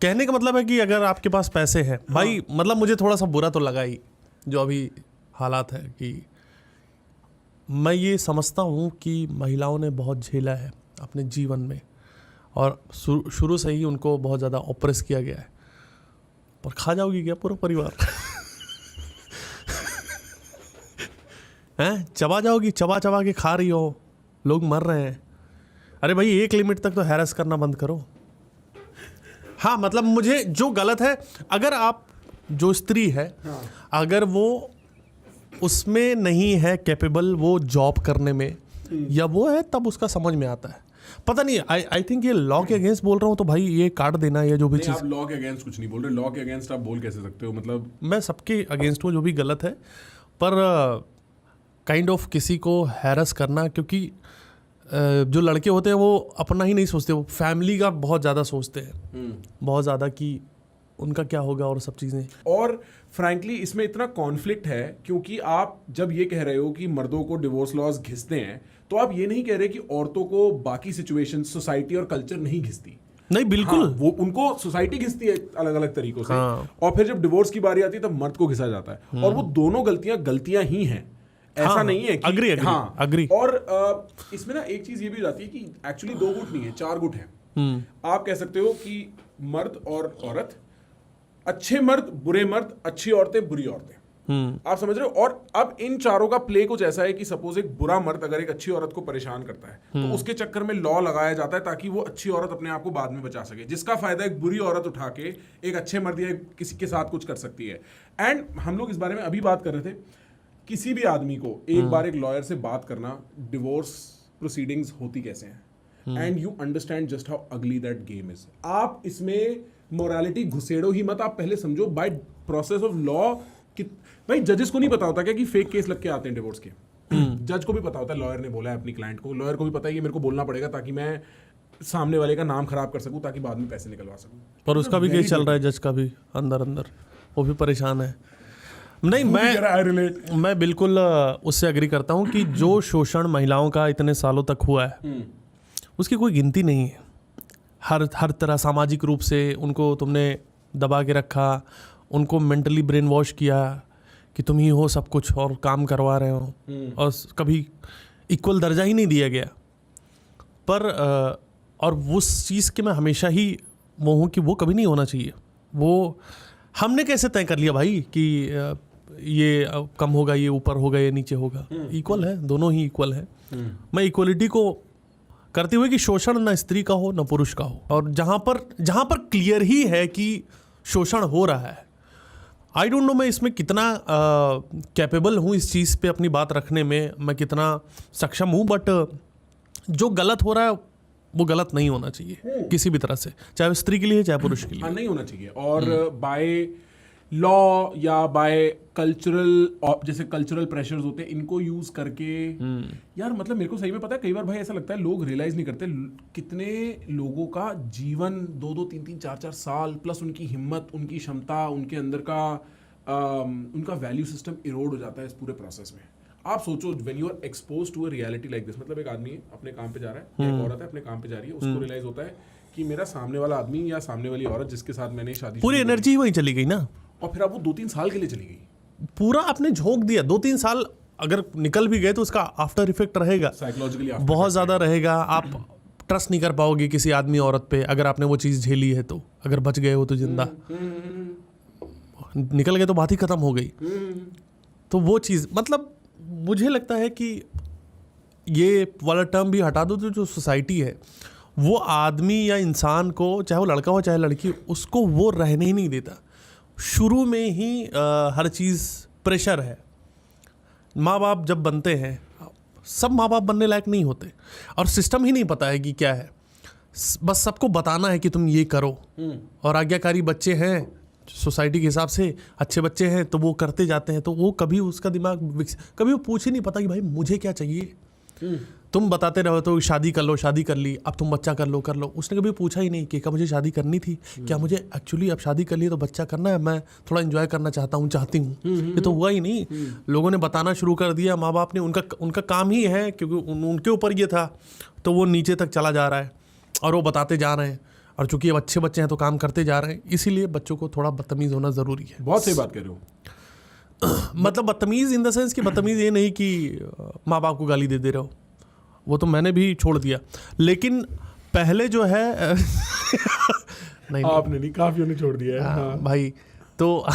कहने का मतलब है कि अगर आपके पास पैसे हैं भाई, मतलब मुझे थोड़ा सा बुरा तो लगा ही जो अभी हालात है, कि मैं ये समझता हूँ कि महिलाओं ने बहुत झेला है अपने जीवन में, और शुरू से ही उनको बहुत ज़्यादा ऑप्रेस किया गया है। पर खा जाओगी क्या पूरा परिवार? हैं, चबा जाओगी, चबा चबा के खा रही हो, लोग मर रहे हैं। अरे भाई एक लिमिट तक तो हैरेस करना बंद करो। हाँ मतलब मुझे जो गलत है, अगर आप जो स्त्री है अगर वो उसमें नहीं है कैपेबल वो जॉब करने में, या वो है तब उसका समझ में आता है। पता नहीं, आई थिंक ये लॉ के अगेंस्ट बोल रहा हूँ तो भाई ये काट देना, या जो भी चीज़। आप लॉ के अगेंस्ट कुछ नहीं बोल रहे, लॉ के अगेंस्ट आप बोल कैसे सकते हो? मतलब मैं सबके अगेंस्ट हूँ जो भी गलत है, पर काइंड ऑफ किसी को हैरस करना, क्योंकि जो लड़के होते हैं वो अपना ही नहीं सोचते, वो फैमिली का बहुत ज़्यादा सोचते हैं, बहुत ज़्यादा कि उनका क्या होगा और सब चीज़ें। और फ्रैंकली इसमें इतना कॉन्फ्लिक्ट है, क्योंकि आप जब ये कह रहे हो कि मर्दों को डिवोर्स लॉज घिसते हैं, तो आप ये नहीं कह रहे कि औरतों को बाकी सिचुएशन, सोसाइटी और कल्चर नहीं घिसती। नहीं बिल्कुल, हाँ, वो उनको सोसाइटी घिसती है अलग अलग तरीकों से। हाँ। और फिर जब डिवोर्स की बारी आती है तब मर्द को घिसा जाता है, और वो दोनों गलतियां ही हैं, ऐसा हाँ, नहीं है कि agree, हाँ agree। और इसमें ना एक चीज ये भी हो जाती है कि एक्चुअली 2 गुट नहीं है, 4 गुट हैं। आप कह सकते हो कि मर्द और औरत, अच्छे मर्द, बुरे मर्द, अच्छी औरतें, बुरी औरतें, आप समझ रहे हो? और अब इन चारों का प्ले कुछ ऐसा है कि सपोज एक बुरा मर्द अगर एक अच्छी औरत को परेशान करता है, तो उसके चक्कर में लॉ लगाया जाता है ताकि वो अच्छी औरत अपने आप को बाद में बचा सके, जिसका फायदा एक बुरी औरत उठा के एक अच्छे मर्द या किसी के साथ कुछ कर सकती है। एंड हम लोग इस बारे में अभी बात कर रहे थे, किसी भी आदमी को एक बार एक लॉयर से बात करना, डिवोर्स प्रोसीडिंग्स होती कैसे हैं, and you understand just how अगली दैट गेम इज। आप इसमें मोरालिटी घुसेड़ो ही मत, आप पहले समझो बाय प्रोसेस ऑफ लॉ कि भाई जजेस को नहीं पता होता क्या कि फेक केस लग के आते हैं डिवोर्स के। जज को भी पता होता है, लॉयर ने बोला है अपनी क्लाइंट को, लॉयर को भी पता है कि मेरे को बोलना पड़ेगा ताकि मैं सामने वाले का नाम खराब कर सकूं, ताकि बाद में पैसे निकलवा सकूं। पर उसका भी केस चल रहा है, जज का भी अंदर अंदर, वो भी परेशान है। नहीं, मैं बिल्कुल उससे एग्री करता हूँ कि जो शोषण महिलाओं का इतने सालों तक हुआ है उसकी कोई गिनती नहीं है। हर तरह सामाजिक रूप से उनको तुमने दबा के रखा, उनको मेंटली ब्रेन वॉश किया कि तुम ही हो सब कुछ और काम करवा रहे हो, और कभी इक्वल दर्जा ही नहीं दिया गया। पर और उस चीज़ के मैं हमेशा ही वो हूँ कि वो कभी नहीं होना चाहिए। वो हमने कैसे तय कर लिया भाई कि ये कम होगा, ये ऊपर होगा, ये नीचे होगा? इक्वल है, दोनों ही इक्वल है। मैं इक्वलिटी को करते हुए कि शोषण ना स्त्री का हो ना पुरुष का हो, और जहाँ पर क्लियर ही है कि शोषण हो रहा है, आई डोंट नो मैं इसमें कितना कैपेबल हूँ इस चीज़ पे अपनी बात रखने में, मैं कितना सक्षम हूँ, बट जो गलत हो रहा है वो गलत नहीं होना चाहिए किसी भी तरह से, चाहे स्त्री के लिए चाहे पुरुष के लिए। हाँ, नहीं होना चाहिए। और बाय लॉ या बाय कल्चरल, जैसे कल्चरल प्रेशर्स होते हैं, इनको यूज करके यार मतलब मेरे को सही में पता है, कई बार भाई ऐसा लगता है लोग रियलाइज नहीं करते कितने लोगों का जीवन 2-2, 3-3, 4-4 साल प्लस उनकी हिम्मत, उनकी क्षमता, उनके अंदर का उनका वैल्यू सिस्टम इरोड हो जाता है इस पूरे प्रोसेस में। आप सोचो when you are expose to a reality like this, मतलब एक आदमी अपने काम पे जा रहा है, एक औरत है अपने काम पे जा रही है, उसको रियलाइज होता है कि मेरा सामने वाला आदमी या सामने वाली औरत जिसके साथ मैंने शादी, पूरी एनर्जी वहीं चली गई ना, और फिर अब वो 2-3 साल के लिए चली गई, पूरा आपने झोंक दिया। 2-3 साल अगर निकल भी गए तो उसका आफ्टर इफेक्ट रहेगा, साइकोलॉजिकली बहुत ज़्यादा रहेगा। आप ट्रस्ट नहीं कर पाओगे किसी आदमी औरत पे अगर आपने वो चीज़ झेली है तो। अगर बच गए हो तो जिंदा, निकल गए तो बात ही खत्म हो गई। तो वो चीज़ मतलब मुझे लगता है कि ये वाला टर्म भी हटा दो, तो जो सोसाइटी है वो आदमी या इंसान को, चाहे वो लड़का हो चाहे लड़की, उसको वो रहने ही नहीं देता। शुरू में ही हर चीज़ प्रेशर है। माँ बाप जब बनते हैं, सब माँ बाप बनने लायक नहीं होते, और सिस्टम ही नहीं पता है कि क्या है, बस सबको बताना है कि तुम ये करो, और आज्ञाकारी बच्चे हैं सोसाइटी के हिसाब से, अच्छे बच्चे हैं तो वो करते जाते हैं, तो वो कभी उसका दिमाग कभी वो पूछ ही नहीं पाता कि भाई मुझे क्या चाहिए। तुम बताते रहो तो शादी कर लो, शादी कर ली, अब तुम बच्चा कर लो। उसने कभी पूछा ही नहीं कि क्या मुझे शादी करनी थी, क्या मुझे एक्चुअली अब शादी कर ली तो बच्चा करना है, मैं थोड़ा एंजॉय करना चाहती हूँ। ये तो हुआ ही नहीं। लोगों ने बताना शुरू कर दिया, माँ बाप ने, उनका काम ही है, क्योंकि उनके ऊपर ये था, तो वो नीचे तक चला जा रहा है और वो बताते जा रहे हैं। और चूंकि अब अच्छे बच्चे हैं तो काम करते जा रहे हैं, इसीलिए बच्चों को थोड़ा बदतमीज़ होना ज़रूरी है। बहुत सही बात कह रहे हो। मतलब बदतमीज़ इन द सेंस कि बदतमीज़ ये नहीं कि माँ बाप को गाली दे रहे हो, वो तो मैंने भी छोड़ दिया। लेकिन पहले जो है नहीं आपने नहीं, काफियों ने छोड़ दिया है। हाँ। भाई तो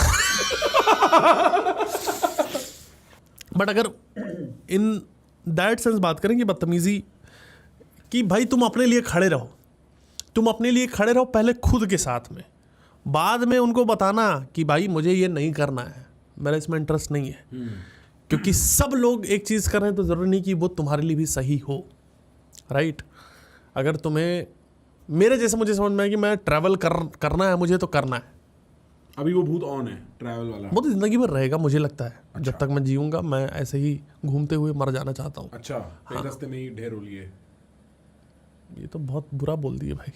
बट अगर इन दैट सेंस बात करें कि बदतमीजी कि भाई तुम अपने लिए खड़े रहो, तुम अपने लिए खड़े रहो पहले खुद के साथ में, बाद में उनको बताना कि भाई मुझे ये नहीं करना है, मेरा इसमें इंटरेस्ट नहीं है। क्योंकि सब लोग एक चीज़ कर रहे हैं तो ज़रूरी नहीं कि वो तुम्हारे लिए भी सही हो, राइट। अगर तुम्हें मेरे जैसे मुझे समझ में आया कि मैं ट्रैवल करना है मुझे तो करना है। अभी वो भूत ऑन है ट्रैवल वाला। वो तो ज़िंदगी भर रहेगा मुझे लगता है। जब तक मैं जीऊँगा मैं ऐसे ही घूमते हुए मर जाना चाहता हूँ। अच्छा, कहीं रास्ते में ही ढेर हो लिए। ये तो बहुत बुरा बोल दिए भाई।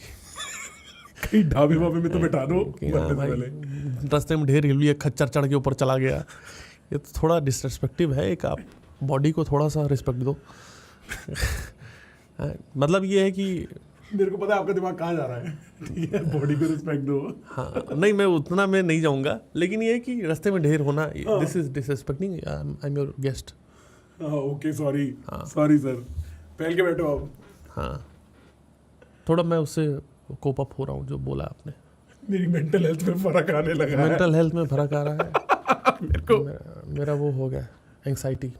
कहीं ढाबे वाबे में तो बैठा दो कि हाँ भाई, रास्ते में ढेर हिल लिए, खच्चर चढ़ के ऊपर चला गया, ये तो थोड़ा डिसरिस्पेक्टिव है। एक आप बॉडी को थोड़ा सा रिस्पेक्ट दो। मतलब ये है कि मेरे को पता है आपका दिमाग कहाँ जा रहा है। ठीक है, बॉडी को रिस्पेक्ट दो। हाँ नहीं, मैं उतना मैं नहीं जाऊँगा, लेकिन ये है कि रास्ते में ढेर होना, this is disrespecting. I am your guest. Okay, sorry sorry sir, पहल के बैठो आप। हाँ, थोड़ा मैं उससे कोप अप हो रहा हूँ जो बोला आपने। मेरी मेंटल हेल्थ में फर्क आने लगा है। मेंटल हेल्थ में फर्क आ रहा है। मेरे को मेरा वो हो गया एंग्जाइटी,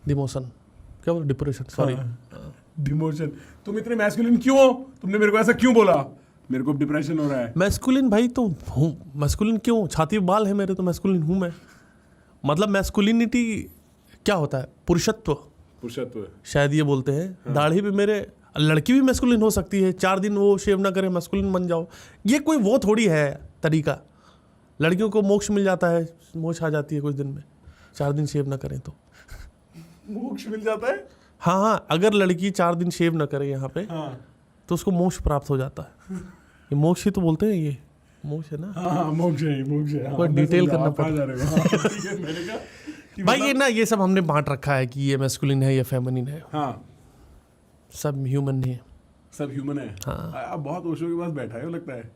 डिमोशन, क्या बोल, डिप्रेशन, सॉरी डिमोशन। तुम इतने मैस्कुलिन क्यों हो? तुमने मेरे को ऐसा क्यों बोला? मेरे को डिप्रेशन हो रहा है। मैस्कुलिन भाई तो हूँ, मैस्कुलिन क्यों? छाती पे बाल है मेरे तो मैस्कुलिन हूँ मैं। मतलब मैस्कुलिनिटी क्या होता है? पुरुषत्व, पुरुषत्व शायद ये बोलते हैं। दाढ़ी पे मेरे, लड़की भी मैस्कुलिन हो सकती है, 4 दिन वो शेव ना करे मैस्कुलिन बन जाओ। ये कोई वो थोड़ी है तरीका। लड़कियों को मोक्ष मिल जाता है, मोक्ष आ जाती है कुछ दिन में, 4 दिन शेव ना करें तो। मोक्ष मिल जाता है? हाँ, अगर लड़की 4 दिन शेव ना करे यहाँ पे, तो उसको मोक्ष प्राप्त हो जाता है। ये मोक्ष ही तो बोलते हैं, ये मोक्ष है ना? हाँ, मोक्ष है, मोक्ष है। कोई डिटेल करना पड़ता है। भाई। ये ना, ये सब हमने बांट रखा है कि ये मैस्कुलिन है, ये फेमिनिन है। हाँ, सब ह्यूमन है, सब ह्यूमन है। हाँ। आप बहुत ओशो के पास बैठा है लगता है।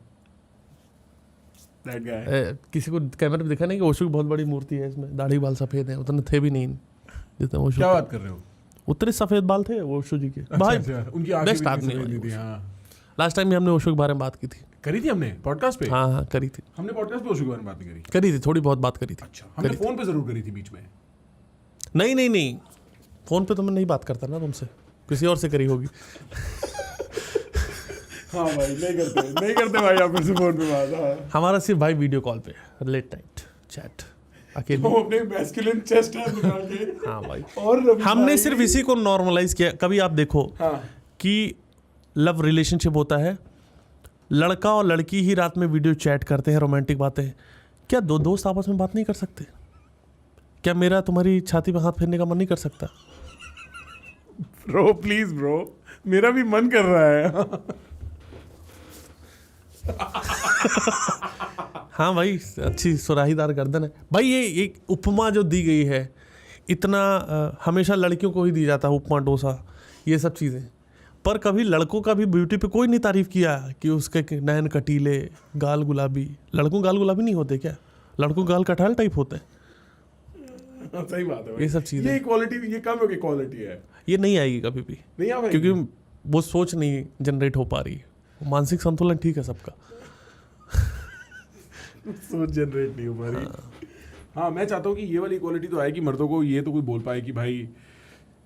That guy। किसी को कैमरे में दिखा नहीं कि ओशो की बहुत बड़ी मूर्ति है, इसमें दाढ़ी बाल सफेद है, उतने थे भी नहीं जितने ओशो। क्या बात कर रहे हो? उतने सफेद बाल थे ओशो जी के। भाई उनकी आंखें बेस्ट भी आदमी सफेद नहीं है। थी। हाँ, लास्ट टाइम भी हमने ओशो के बारे में बात की थी। करी थी हमने पॉडकास्ट पे। हाँ हाँ, करी थी। हमने पॉडकास्ट पे ओशो के बारे में बात नहीं करी। करी थी, थोड़ी बहुत बात करी थी। अच्छा, हमने फोन पे जरूर करी थी बीच में। नहीं, फोन पे तो मैं नहीं बात करता ना तुमसे, किसी और से करी होगी। हाँ भाई, नहीं करते भाई आप से फोन पे बात। हाँ, हमारा सिर्फ भाई वीडियो कॉल पे लेट नाइट चैट अकेले। वो अपने मैस्कुलिन चेस्ट है निकाल के। हाँ भाई, और हमने सिर्फ इसी को नॉर्मलाइज किया। कभी आप देखो कि लव रिलेशनशिप होता है, लड़का और लड़की ही रात में वीडियो चैट करते हैं, रोमांटिक बातें। क्या दो दोस्त आपस में बात नहीं कर सकते? क्या मेरा तुम्हारी छाती पे हाथ फेरने का मन नहीं कर सकता? ब्रो प्लीज ब्रो, मेरा भी मन कर रहा है। हाँ भाई, अच्छी सुराहीदार गर्दन है भाई। ये एक उपमा जो दी गई है, इतना हमेशा लड़कियों को ही दी जाता है, उपमा, डोसा, ये सब चीज़ें। पर कभी लड़कों का भी ब्यूटी पे कोई नहीं तारीफ किया कि उसके नैन कटीले, गाल गुलाबी। लड़कों गाल गुलाबी नहीं होते क्या? लड़कों गाल कटहल टाइप होते हैं। सही बात है। ये सब चीज़ें, ये क्वालिटी, ये कम की क्वालिटी है। ये नहीं आएगी कभी भी, नहीं आ क्योंकि वो सोच नहीं जनरेट हो पा रही। मानसिक संतुलन ठीक है सबका, सोच जनरेट नहीं हो पा रही। हाँ, मैं चाहता हूँ कि ये वाली क्वालिटी तो आए कि मर्दों को ये तो कोई बोल पाए कि भाई।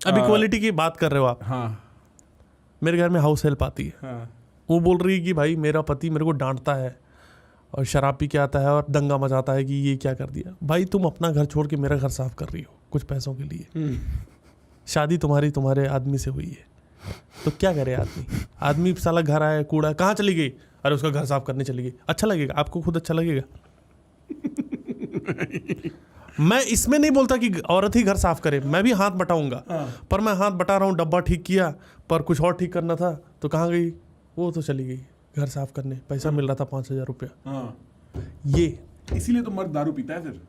अभी क्वालिटी की बात कर रहे हो आप। हाँ, मेरे घर में हाउस हेल्प आती है, हाँ, वो बोल रही है कि भाई मेरा पति मेरे को डांटता है और शराब पी के आता है और दंगा मचाता है कि ये क्या कर दिया। भाई तुम अपना घर छोड़ के मेरा घर साफ कर रही हो कुछ पैसों के लिए। शादी तुम्हारे आदमी से हुई है, तो क्या करे आदमी साला घर आया, कूड़ा कहाँ चली गई? अरे उसका घर साफ करने चली गई। अच्छा लगेगा आपको? खुद अच्छा लगेगा? मैं इसमें नहीं बोलता कि औरत ही घर साफ करे, मैं भी हाथ बटाऊंगा। पर मैं हाथ बटा रहा हूँ, डब्बा ठीक किया, पर कुछ और ठीक करना था तो कहाँ गई? वो तो चली गई घर साफ करने, पैसा मिल रहा था 5,000 रुपया। हाँ। ये इसीलिए तो मर्द दारू पीता है फिर।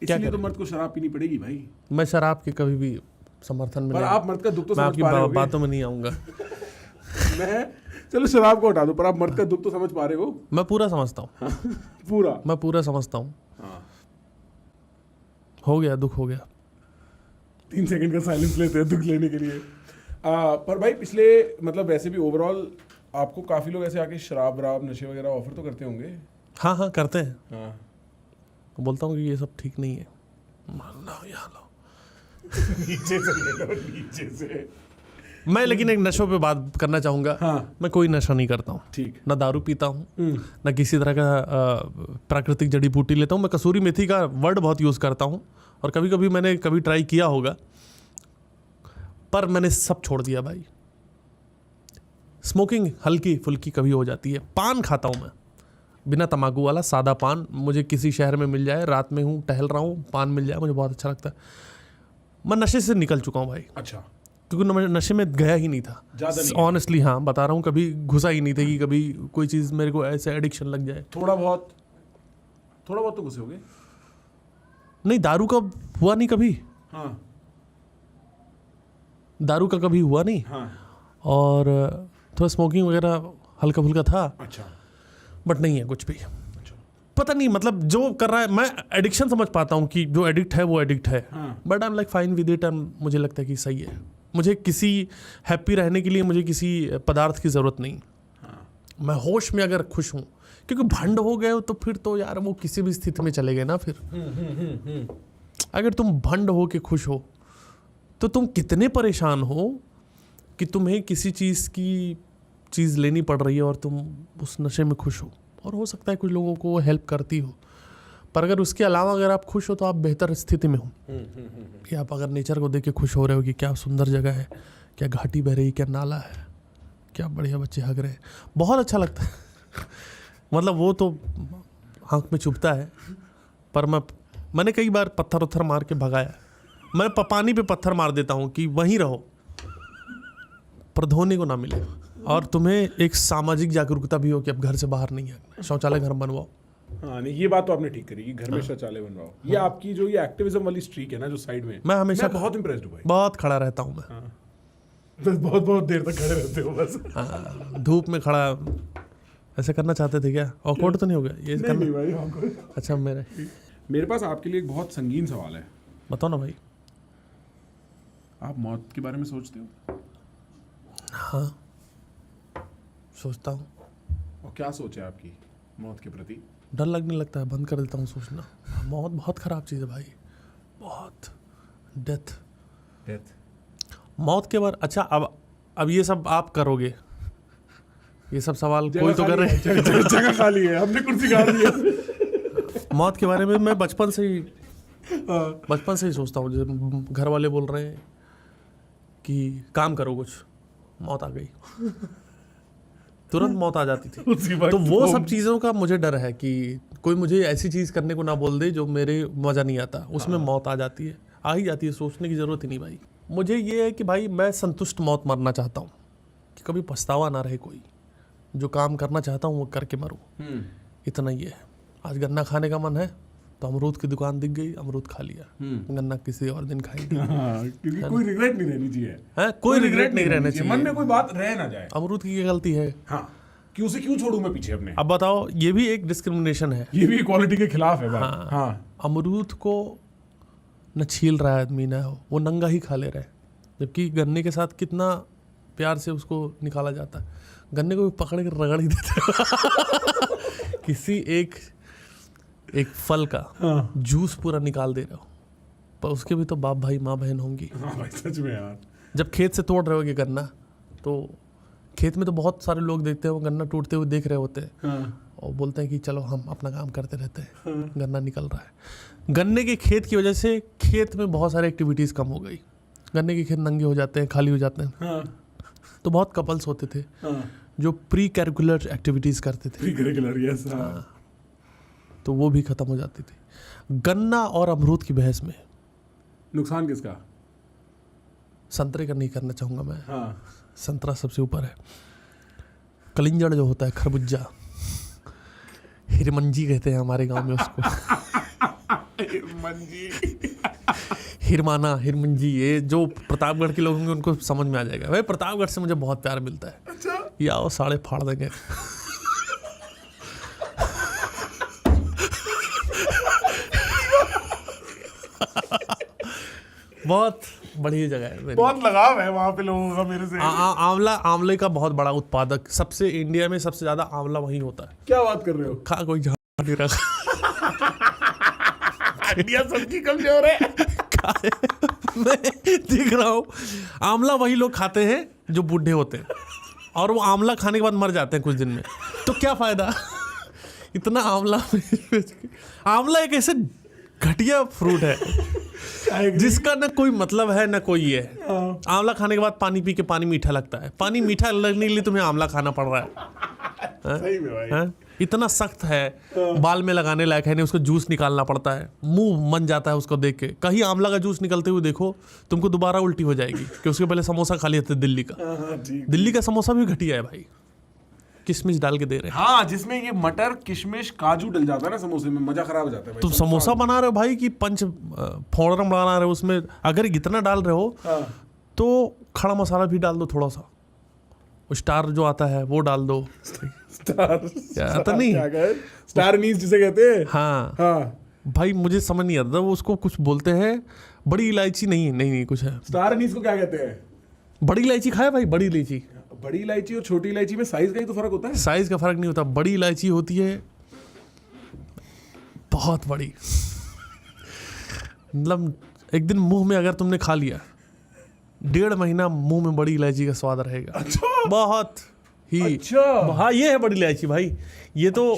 इसलिए तो मर्द को शराब पीनी पड़ेगी भाई। मैं शराब के कभी भी समर्थन में पर नहीं, आप मर्द का दुख तो मैं समझ आपकी पा रहे होगे। बातों में नहीं आऊँगा। मैं चलो शराब को हटा दो, पर आप मर्द का दुख तो समझ पा रहे हो। मैं पूरा समझता हूँ। पूरा मैं पूरा समझता हूँ। हाँ। हो गया, दुख हो गया। 3 सेकंड का साइलेंस लेते हैं दुख लेने के लिए। पर भाई पिछले, मतलब वैसे भी ओवरऑल आपको काफी लोग ऐसे आके शराब वराब नशे वगैरह ऑफर तो करते होंगे? हाँ हाँ करते हैं। हाँ। बोलता हूँ कि ये सब ठीक नहीं है, लो यहाँ लो। नीचे से ले लो, नीचे से। मैं लेकिन एक नशों पे बात करना चाहूँगा। हाँ। मैं कोई नशा नहीं करता हूँ, ठीक। ना दारू पीता हूँ, ना किसी तरह का प्राकृतिक जड़ी बूटी लेता हूँ। मैं कसूरी मेथी का वर्ड बहुत यूज़ करता हूँ, और कभी कभी मैंने ट्राई किया होगा, पर मैंने सब छोड़ दिया भाई। स्मोकिंग हल्की फुल्की कभी हो जाती है। पान खाता हूँ मैं, बिना तम्बाकू वाला सादा पान। मुझे किसी शहर में मिल जाए, रात में हूँ, टहल रहा हूँ, पान मिल जाए, मुझे बहुत अच्छा लगता है। मैं नशे से निकल चुका हूँ भाई। अच्छा। क्योंकि मैं नशे में गया ही नहीं था ऑनेस्टली। हाँ बता रहा हूँ, कभी घुसा ही नहीं था कि कभी कोई चीज़ मेरे को ऐसे एडिक्शन लग जाए। थोड़ा बहुत तो घुसे होगे? नहीं, दारू का हुआ नहीं कभी। हाँ। दारू का कभी हुआ नहीं। हाँ। और थोड़ा स्मोकिंग वगैरह हल्का फुल्का था। अच्छा। बट नहीं है कुछ भी। पता नहीं, मतलब जो कर रहा है, मैं एडिक्शन समझ पाता हूँ कि जो एडिक्ट है वो एडिक्ट है। But I am like fine with it, and मुझे लगता है कि सही है। मुझे किसी हैप्पी रहने के लिए मुझे किसी पदार्थ की ज़रूरत नहीं। मैं होश में अगर खुश हूँ, क्योंकि भंड हो गए हो तो फिर तो यार वो किसी भी स्थिति में चले गए ना। फिर अगर तुम भंड हो के खुश हो तो तुम कितने परेशान हो कि तुम्हें किसी चीज़ लेनी पड़ रही है और तुम उस नशे में खुश हो। और हो सकता है कुछ लोगों को वो हेल्प करती हो, पर अगर उसके अलावा अगर आप खुश हो तो आप बेहतर स्थिति में हो। कि आप अगर नेचर को देख के खुश हो रहे हो कि क्या सुंदर जगह है, क्या घाटी बह रही, क्या नाला है, क्या बढ़िया बच्चे हग रहे हैं, बहुत अच्छा लगता है। मतलब वो तो आँख में चुभता है। पर मैंने कई बार पत्थर उत्थर मार के भगाया। मैं पानी पे पत्थर मार देता हूँ कि वहीं रहो, पर धोने को ना मिले। और तुम्हें एक सामाजिक जागरूकता भी हो कि अब घर से बाहर नहीं है, शौचालय घर बनवाओ। हाँ, नहीं ये बात तो आपने ठीक करी कि घर में शौचालय बनवाओ। ये आपकी जो ये एक्टिविज्म वाली स्ट्रीक है ना जो साइड में, मैं हमेशा बहुत इंप्रेस्ड हूँ भाई। बहुत खड़ा रहता हूँ मैं। बस बहुत देर तक खड़े रहते हो बस। धूप में खड़ा ऐसे करना चाहते थे क्या? ऑकवर्ड तो नहीं हो गया ये करना? नहीं भाई, आपको अच्छा, मेरे पास आपके लिए एक बहुत संगीन सवाल है। बताओ ना भाई। आप मौत के बारे में सोचते हो? हाँ, सोचता हूँ। और क्या सोच है आपकी मौत के प्रति? डर लगने लगता है, बंद कर देता हूँ सोचना। मौत बहुत ख़राब चीज़ है भाई, बहुत। डेथ मौत के बारे। अच्छा, अब ये सब आप करोगे, ये सब सवाल कोई तो कर रहे हैं। जगह खाली है, हमने कुर्सी गाड़ दी है। मौत के बारे में मैं बचपन से ही सोचता हूँ। जब घर वाले बोल रहे हैं कि काम करो कुछ, मौत आ गई, तुरंत मौत आ जाती थी। तो वो सब चीज़ों का मुझे डर है कि कोई मुझे ऐसी चीज़ करने को ना बोल दे जो मेरे मज़ा नहीं आता, उसमें मौत आ जाती है, आ ही जाती है, सोचने की ज़रूरत ही नहीं भाई। मुझे ये है कि भाई मैं संतुष्ट मौत मरना चाहता हूँ, कि कभी पछतावा ना रहे, कोई जो काम करना चाहता हूँ वो करके मरूँ, इतना ही है। आज गन्ना खाने का मन है तो अमरूद की दुकान दिख गई, अमरूद खा लिया, गन्ना किसी और दिन खाएंगे। क्योंकि कोई रिग्रेट नहीं रहनी चाहिए। कोई रिग्रेट नहीं रहना चाहिए, मन में कोई बात रह ना जाए। अमरूद की क्या गलती है? हाँ, कि उसे क्यों छोड़ूं मैं पीछे अपने। अब बताओ, ये भी एक डिस्क्रिमिनेशन है, ये भी इक्वालिटी के खिलाफ है बात। हाँ। अमरूद को न छील रहा है आदमी, ना वो नंगा ही खा ले रहा है, जबकि गन्ने के साथ कितना प्यार से उसको निकाला जाता है। गन्ने को पकड़ के रगड़ ही देते किसी एक फल का जूस पूरा निकाल दे रहे हो, पर उसके भी तो बाप भाई माँ बहन होंगी। हाँ भाई, सच में यार। जब खेत से तोड़ रहे हो गन्ना, तो खेत में तो बहुत सारे लोग देखते हैं, वो गन्ना टूटते हुए देख रहे होते हैं, और बोलते हैं कि चलो हम अपना काम करते रहते हैं, गन्ना निकल रहा है। गन्ने के खेत की वजह से खेत में बहुत सारी एक्टिविटीज़ कम हो गई, गन्ने के खेत नंगे हो जाते हैं, खाली हो जाते हैं। तो बहुत कपल्स होते थे जो प्री करिकुलर एक्टिविटीज़ करते थे, यस। तो वो भी खत्म हो जाती थी। गन्ना और अमरूद की बहस में नुकसान किसका? संतरे का नहीं करना चाहूँगा मैं। हाँ। संतरा सबसे ऊपर है। कलिंजड़ जो होता है, खरबूजा, हिरमंजी कहते हैं हमारे गांव में उसको। हिरमाना, हिरमंजी, ये जो प्रतापगढ़ के लोग होंगे उनको समझ में आ जाएगा। भाई प्रतापगढ़ से मुझे बहुत प्यार मिलता है। अच्छा। ये आओ, साड़े फाड़ देंगे। बहुत बढ़िया जगह है very- बहुत लगाव है वहाँ पे लोगों का मेरे से। आंवले का बहुत बड़ा उत्पादक, सबसे इंडिया में सबसे ज्यादा आंवला वहीं होता है। क्या बात कर रहे हो? खा कोई झाड़ नहीं रखा। इंडिया सबकी कमजोर है। मैं देख रहा हूँ आंवला वही लोग खाते हैं जो बूढ़े होते हैं, और वो आंवला खाने के बाद मर जाते हैं कुछ दिन में, तो क्या फायदा। इतना आंवला आंवला एक ऐसे घटिया फ्रूट है जिसका ना कोई मतलब है ना कोई ये है। आंवला खाने के बाद पानी पी के पानी मीठा लगता है, पानी मीठा लगने के लिए तुम्हें आंवला खाना पड़ रहा है। सही में भाई। हाँ? इतना सख्त है, बाल में लगाने लायक है नहीं, उसको जूस निकालना पड़ता है, मुंह मन जाता है उसको देख के। कहीं आंवला का जूस निकलते हुए देखो तुमको दोबारा उल्टी हो जाएगी, कि उसके पहले समोसा खा लिया था दिल्ली का। दिल्ली का समोसा भी घटिया है भाई, किशमिश डाल के दे रहे हैं। हाँ, जिसमें ये मटर किशमिश काजू डल जाता है ना समोसे में, मजा खराब हो जाता है भाई। तुम समोसा बना रहे हो भाई कि पंच फोड़न बना रहे हो, उसमें अगर इतना डाल रहे हो तो खड़ा मसाला भी डाल दो थोड़ा सा, स्टार जो आता है वो डाल दो। आता नहीं, स्टार अनीस जिसे कहते हैं। हाँ भाई मुझे समझ नहीं आता, वो उसको कुछ बोलते हैं, बड़ी इलायची नहीं कुछ है। स्टार अनीस को क्या कहते हैं? बड़ी इलायची खाया भाई, बड़ी इलायची। बड़ी इलायची और छोटी इलायची में साइज का ही तो फर्क होता है। साइज का फर्क नहीं होता, बड़ी इलायची होती है बहुत बड़ी, मतलब एक दिन मुंह में अगर तुमने खा लिया, 1.5 महीना मुंह में बड़ी इलायची का स्वाद रहेगा। अच्छा। बहुत ही। अच्छा। हाँ ये है बड़ी इलायची भाई, ये तो।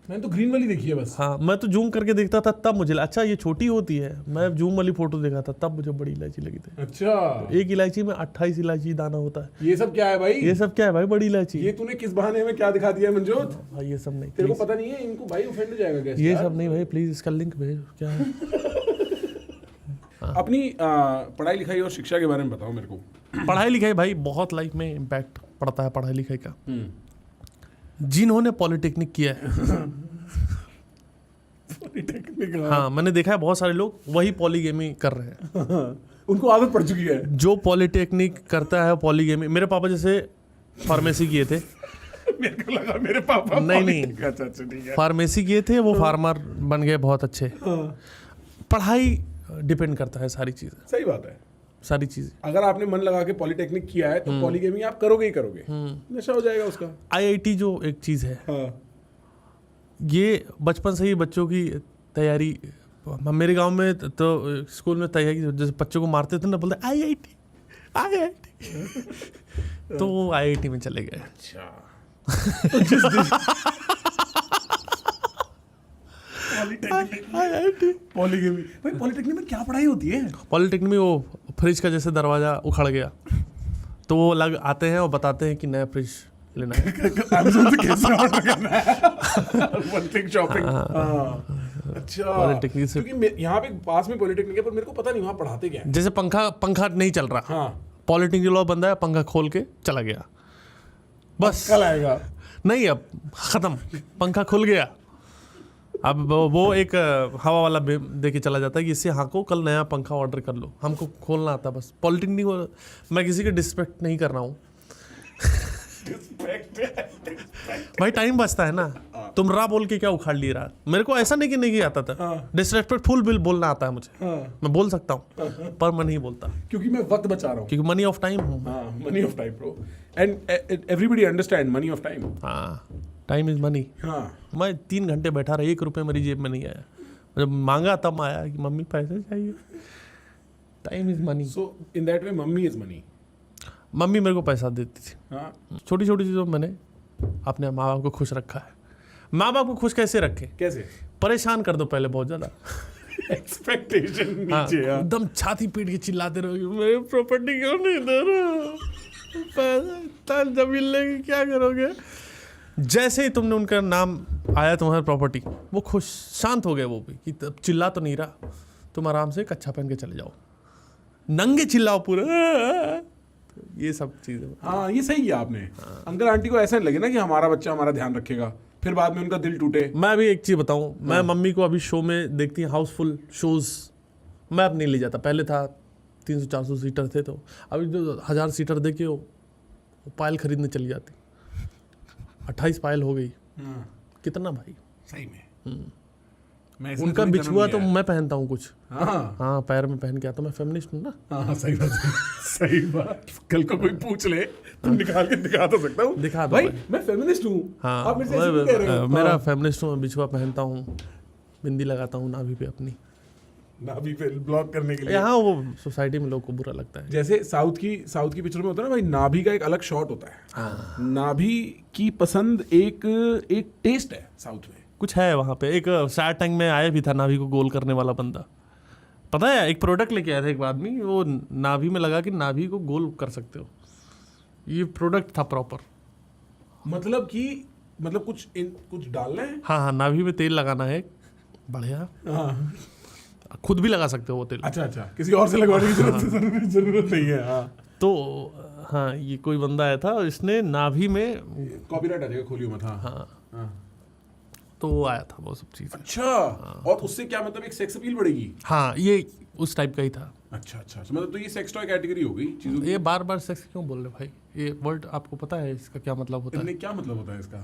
मैंने तो ग्रीन वाली देखी है बस। हाँ मैं तो जूम करके देखता था तब मुझे अच्छा ये छोटी होती है, मैं जूम वाली फोटो देखा था तब मुझे बड़ी इलायची लगी थी। अच्छा। एक इलायची में 28 इलायची दाना होता है। ये सब क्या है भाई? ये सब क्या है भाई? बड़ी इलायची। ये तूने किस बहाने में क्या दिखा दिया है मंजोत? भाई ये सब नहीं, तेरे को please। पता नहीं है, इनको भाई ऑफेंड हो जाएगा क्या? ये सब नहीं भाई, प्लीज इसका लिंक भेज। क्या है? अपनी पढ़ाई लिखाई और शिक्षा के बारे में बताओ मेरे को। पढ़ाई लिखाई भाई बहुत लाइफ में इम्पैक्ट पड़ता है पढ़ाई लिखाई का। जिन्होंने पॉलिटेक्निक किया है पॉलिटेक्निक, हाँ मैंने देखा है बहुत सारे लोग वही पॉलीगेमी कर रहे हैं। उनको आदत पड़ चुकी है। जो पॉलिटेक्निक करता है पॉलीगेमी, मेरे पापा जैसे फार्मेसी किए थे। मेरे को लगा मेरे पापा नहीं। अच्छा ठीक है। फार्मेसी किए थे, वो फार्मर बन गए बहुत अच्छे। पढ़ाई डिपेंड करता है सारी चीज़ें, सही बात है। सारी चीज़ें। अगर आपने मन लगा के पॉलिटेक्निक किया है तो पॉलीगेमी आप करोगे ही करोगे, नशा हो जाएगा उसका। IIT जो एक चीज़ है, हाँ। ये बचपन से ही बच्चों की तैयारी, मेरे गांव में तो स्कूल में तैयारी जैसे बच्चों को मारते थे ना, बोलते IIT तो वो IIT में चले गए। अच्छा। पॉलीगेमी भाई, पॉलिटेक्निक में क्या पढ़ाई होती है? पॉलिटेक्निक में वो फ्रिज का जैसे दरवाजा उखड़ गया तो वो लग आते हैं और बताते हैं कि नया फ्रिज लेना है। Amazon से कैसे ऑर्डर करना है? One click shopping. अच्छा। पॉलिटेक्निक से क्योंकि यहाँ पे पास में पॉलिटेक्निक है, पर मेरे को पता नहीं वहाँ पढ़ाते क्या है। जैसे पंखा नहीं चल रहा, हाँ। पॉलिटेक्निक वाला बंदा है, पंखा खोल के चला गया, बस कल आएगा। नहीं अब खत्म, पंखा खुल गया। अब वो एक हवा वाला दे के चला जाता है कि इससे हाँ को कल नया पंखा ऑर्डर कर लो, हमको खोलना आता बस। पॉलिटेक्निक, मैं किसी के डिस्पेक्ट नहीं कर रहा हूँ भाई, टाइम बचता है ना। तुम रा बोल के क्या उखाड़ ली रहा? मेरे को ऐसा नहीं कि नहीं आता था, डिसरेस्पेक्टफुल बिल बोलना आता है मुझे। मैं बोल सकता हूँ पर मैं नहीं बोलता, क्योंकि मैं वक्त बचा रहा हूँ। क्योंकि मनी ऑफ टाइम हूँ। Money of time bro, and everybody understand money of time. हाँ टाइम इज मनी। हाँ। मैं 3 घंटे बैठा रहा, 1 रुपये मेरी जेब में नहीं आया, जब मांगा तब आया कि मम्मी पैसे चाहिए। Time is money. So in that way mummy is money. Mummy मेरे को पैसा देती थी। हाँ। छोटी छोटी चीज़ों में मैंने अपने माँ बाप को खुश रखा है। माँ बाप को खुश कैसे रखें? कैसे? परेशान कर दो पहले बहुत ज़्यादा, एक्सपेक्टेशन हाँ, नीचे। हाँ। एकदम छाती पीट के चिल्लाते रहोगे मेरी प्रॉपर्टी क्यों नहीं दे रहा, पैसा जमीन लेके क्या करोगे? जैसे ही तुमने उनका नाम आया तुम्हारी प्रॉपर्टी, वो खुश शांत हो गए वो भी, कि चिल्ला तो नहीं रहा, तुम आराम से कच्छा पहन के चले जाओ, नंगे चिल्लाओ पूरा। ये सब चीज़ें। हाँ ये सही किया आपने। अंकल आंटी को ऐसा नहीं लगे ना कि हमारा बच्चा हमारा ध्यान रखेगा, फिर बाद में उनका दिल टूटे। मैं अभी एक चीज़ बताऊँ, मैं मम्मी को अभी शो में देखती हूँ, हाउसफुल शोज़ मैं अब नहीं ले जाता। पहले था 300-400 सीटर थे, तो अभी जो 1000 सीटर दे के वो पायल खरीदने चली जाती। 28 पायल हो गई, कितना भाई? सही में। मैं इसमें उनका थोड़ी बिछुआ जन्म तो लिया है। मैं पहनता हूँ कुछ, हाँ हाँ पैर में पहन के आता हूँ, मैं फेमिनिस्ट हूँ ना। हाँ सही बात है, सही बात। कल को कोई पूछ ले तो निकाल के दिखा तो सकता हूँ, दिखा दो भाई भाई। मैं फेमिनिस्ट हूँ। हाँ आप मेरे से ऐसे क्यों कह रहे हो? मेरा हाँ। फेमिनिस्ट हूँ, मैं बिछुआ पहनता हूँ, बिंदी लगाता हूँ नाभि पे अपनी। नाभि पे ब्लॉक करने के लिए। यहाँ वो सोसाइटी में लोग को बुरा लगता है। जैसे साउथ की पिक्चर में होता है ना भाई, नाभि का एक अलग शॉट होता है। हाँ। नाभि की पसंद एक टेस्ट है साउथ में। कुछ है वहाँ पे। एक शार्क टैंक में आया भी था नाभि को गोल करने वाला बंदा, पता है? एक प्रोडक्ट लेके आया था एक आदमी, वो नाभि में लगा कि नाभि को गोल कर सकते हो। ये प्रोडक्ट था प्रॉपर। मतलब कुछ डालना है। हाँ हाँ, नाभि में तेल लगाना है बढ़िया, हाँ खुद भी लगा सकते हो वो तेल। अच्छा, किसी और से लगवाने की जरूरत नहीं है। हाँ तो हाँ, ये कोई बंदा आया था और इसने नाभि में, कॉपीराइट आ जाएगा, खोलियो मत। हाँ हाँ तो वो आया था वो सब चीज़। अच्छा, और उससे क्या मतलब एक सेक्स अपील बढ़ेगी? हाँ, ये उस टाइप का ही था। अच्छा, मतलब तो ये सेक्स टॉय कैटेगरी हो गई चीजों की। ये बार बार सेक्स क्यों बोल रहे भाई? ये वर्ड आपको पता है इसका क्या मतलब होता है? क्या मतलब होता है इसका?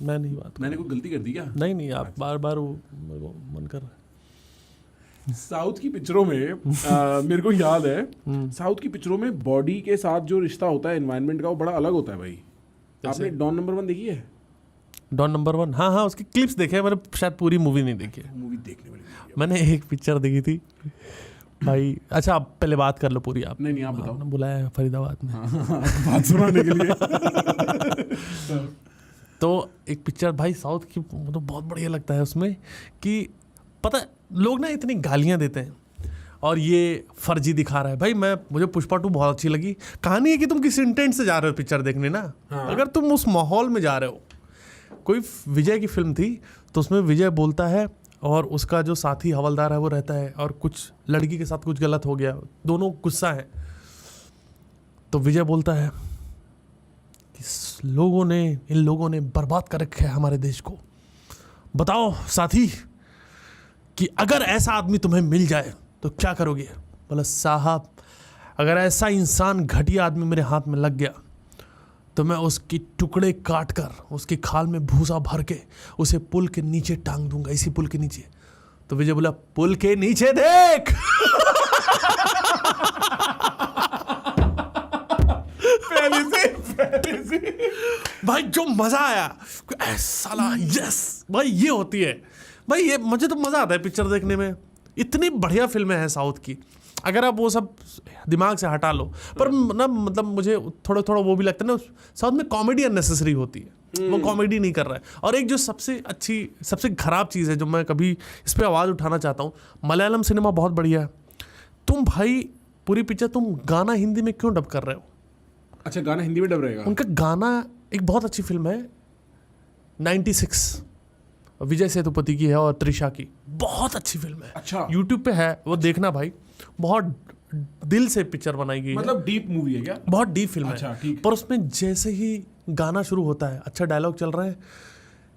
मैं नहीं बात, मैंने कोई गलती कर दी क्या? नहीं आप बार बार वो मेरे को मन कर रहा है। साउथ की पिक्चरों में मेरे को याद है, साउथ की पिक्चरों में बॉडी के साथ जो रिश्ता होता है एनवायरनमेंट का, वो बड़ा अलग होता है भाई। आपने डॉन नंबर 1 देखी है? डॉन नंबर 1, हाँ उसकी क्लिप्स देखे हैं मैंने, शायद पूरी मूवी नहीं देखी है। मूवी देखने वाली है। मैंने एक पिक्चर देखी थी भाई। अच्छा, आप पहले बात कर लो पूरी। आप नहीं आप बताओ। आपने बुलाया है फरीदाबाद में। बात सुनाने के लिए। तो एक पिक्चर भाई साउथ की, मुझे तो बहुत बढ़िया लगता है उसमें कि पता है, लोग ना इतनी गालियां देते हैं और ये फर्जी दिखा रहा है। भाई मुझे पुष्पा 2 बहुत अच्छी लगी। कहानी है कि तुम किस इंटेंट से जा रहे हो पिक्चर देखने ना। अगर तुम उस माहौल में जा रहे हो, कोई विजय की फिल्म थी तो उसमें विजय बोलता है और उसका जो साथी हवलदार है वो रहता है, और कुछ लड़की के साथ कुछ गलत हो गया, दोनों गुस्सा है, तो विजय बोलता है इन लोगों ने बर्बाद कर रखा है हमारे देश को। बताओ साथी कि अगर ऐसा आदमी तुम्हें मिल जाए तो क्या करोगे? बोला साहब, अगर ऐसा इंसान घटिया आदमी मेरे हाथ में लग गया तो मैं उसकी टुकड़े काट कर उसकी खाल में भूसा भर के उसे पुल के नीचे टांग दूंगा, इसी पुल के नीचे। तो विजय बोला, पुल के नीचे देख। पहले से भाई जो मजा आया, साला यस भाई, ये होती है भाई। ये मुझे तो मजा आता है पिक्चर देखने में। इतनी बढ़िया फिल्में हैं साउथ की, अगर आप वो सब दिमाग से हटा लो। पर ना मतलब मुझे थोड़ा वो भी लगता है ना, साउथ में कॉमेडी अननेसेसरी होती है, वो कॉमेडी नहीं कर रहा है। और एक जो सबसे खराब चीज़ है जो मैं कभी इस पर आवाज़ उठाना चाहता हूँ, मलयालम सिनेमा बहुत बढ़िया है, तुम भाई पूरी पिक्चर तुम गाना हिंदी में क्यों डब कर रहे हो? अच्छा, गाना हिंदी में डब रहेगा? उनका गाना, एक बहुत अच्छी फिल्म है 96, विजय सेतुपति की है और त्रिशा की, बहुत अच्छी फिल्म है। अच्छा, यूट्यूब पे है, वो देखना भाई, बहुत दिल से पिक्चर बनाई गई मतलब डीप मूवी है क्या? बहुत डीप फिल्म अच्छा, है। ठीक। पर उसमें जैसे ही गाना शुरू होता है, अच्छा डायलॉग चल रहा है,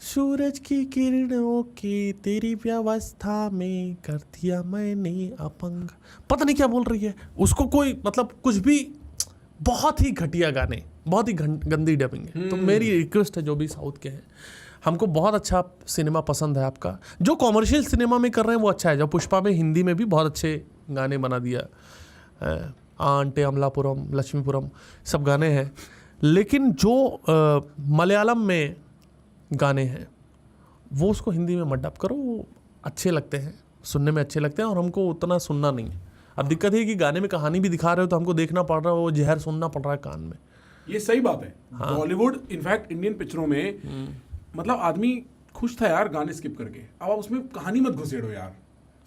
सूरज की किरणों की तेरी व्यवस्था में कर दिया मैंने अपंग, पता नहीं क्या बोल रही है उसको, कोई मतलब कुछ भी, बहुत ही घटिया गाने, बहुत ही गंदी डबिंग है। तो मेरी रिक्वेस्ट है जो भी साउथ के हैं, हमको बहुत अच्छा सिनेमा पसंद है आपका, जो कॉमर्शियल सिनेमा में कर रहे हैं वो अच्छा है। जो पुष्पा में हिंदी में भी बहुत अच्छे गाने बना दिया, आंटे अमलापुरम, लक्ष्मीपुरम, सब गाने हैं। लेकिन जो मलयालम में गाने हैं वो उसको हिंदी में मत डब करो, वो अच्छे लगते हैं, सुनने में अच्छे लगते हैं, और हमको उतना सुनना नहीं है। अब दिक्कत है कि गाने में कहानी भी दिखा रहे हो तो हमको देखना पड़ रहा है, वो जहर सुनना पड़ रहा है कान में। ये सही बात है। बॉलीवुड इनफैक्ट इंडियन पिक्चरों में मतलब आदमी खुश था यार गाने स्किप करके, अब आप उसमें कहानी मत घुसेड़ो यार,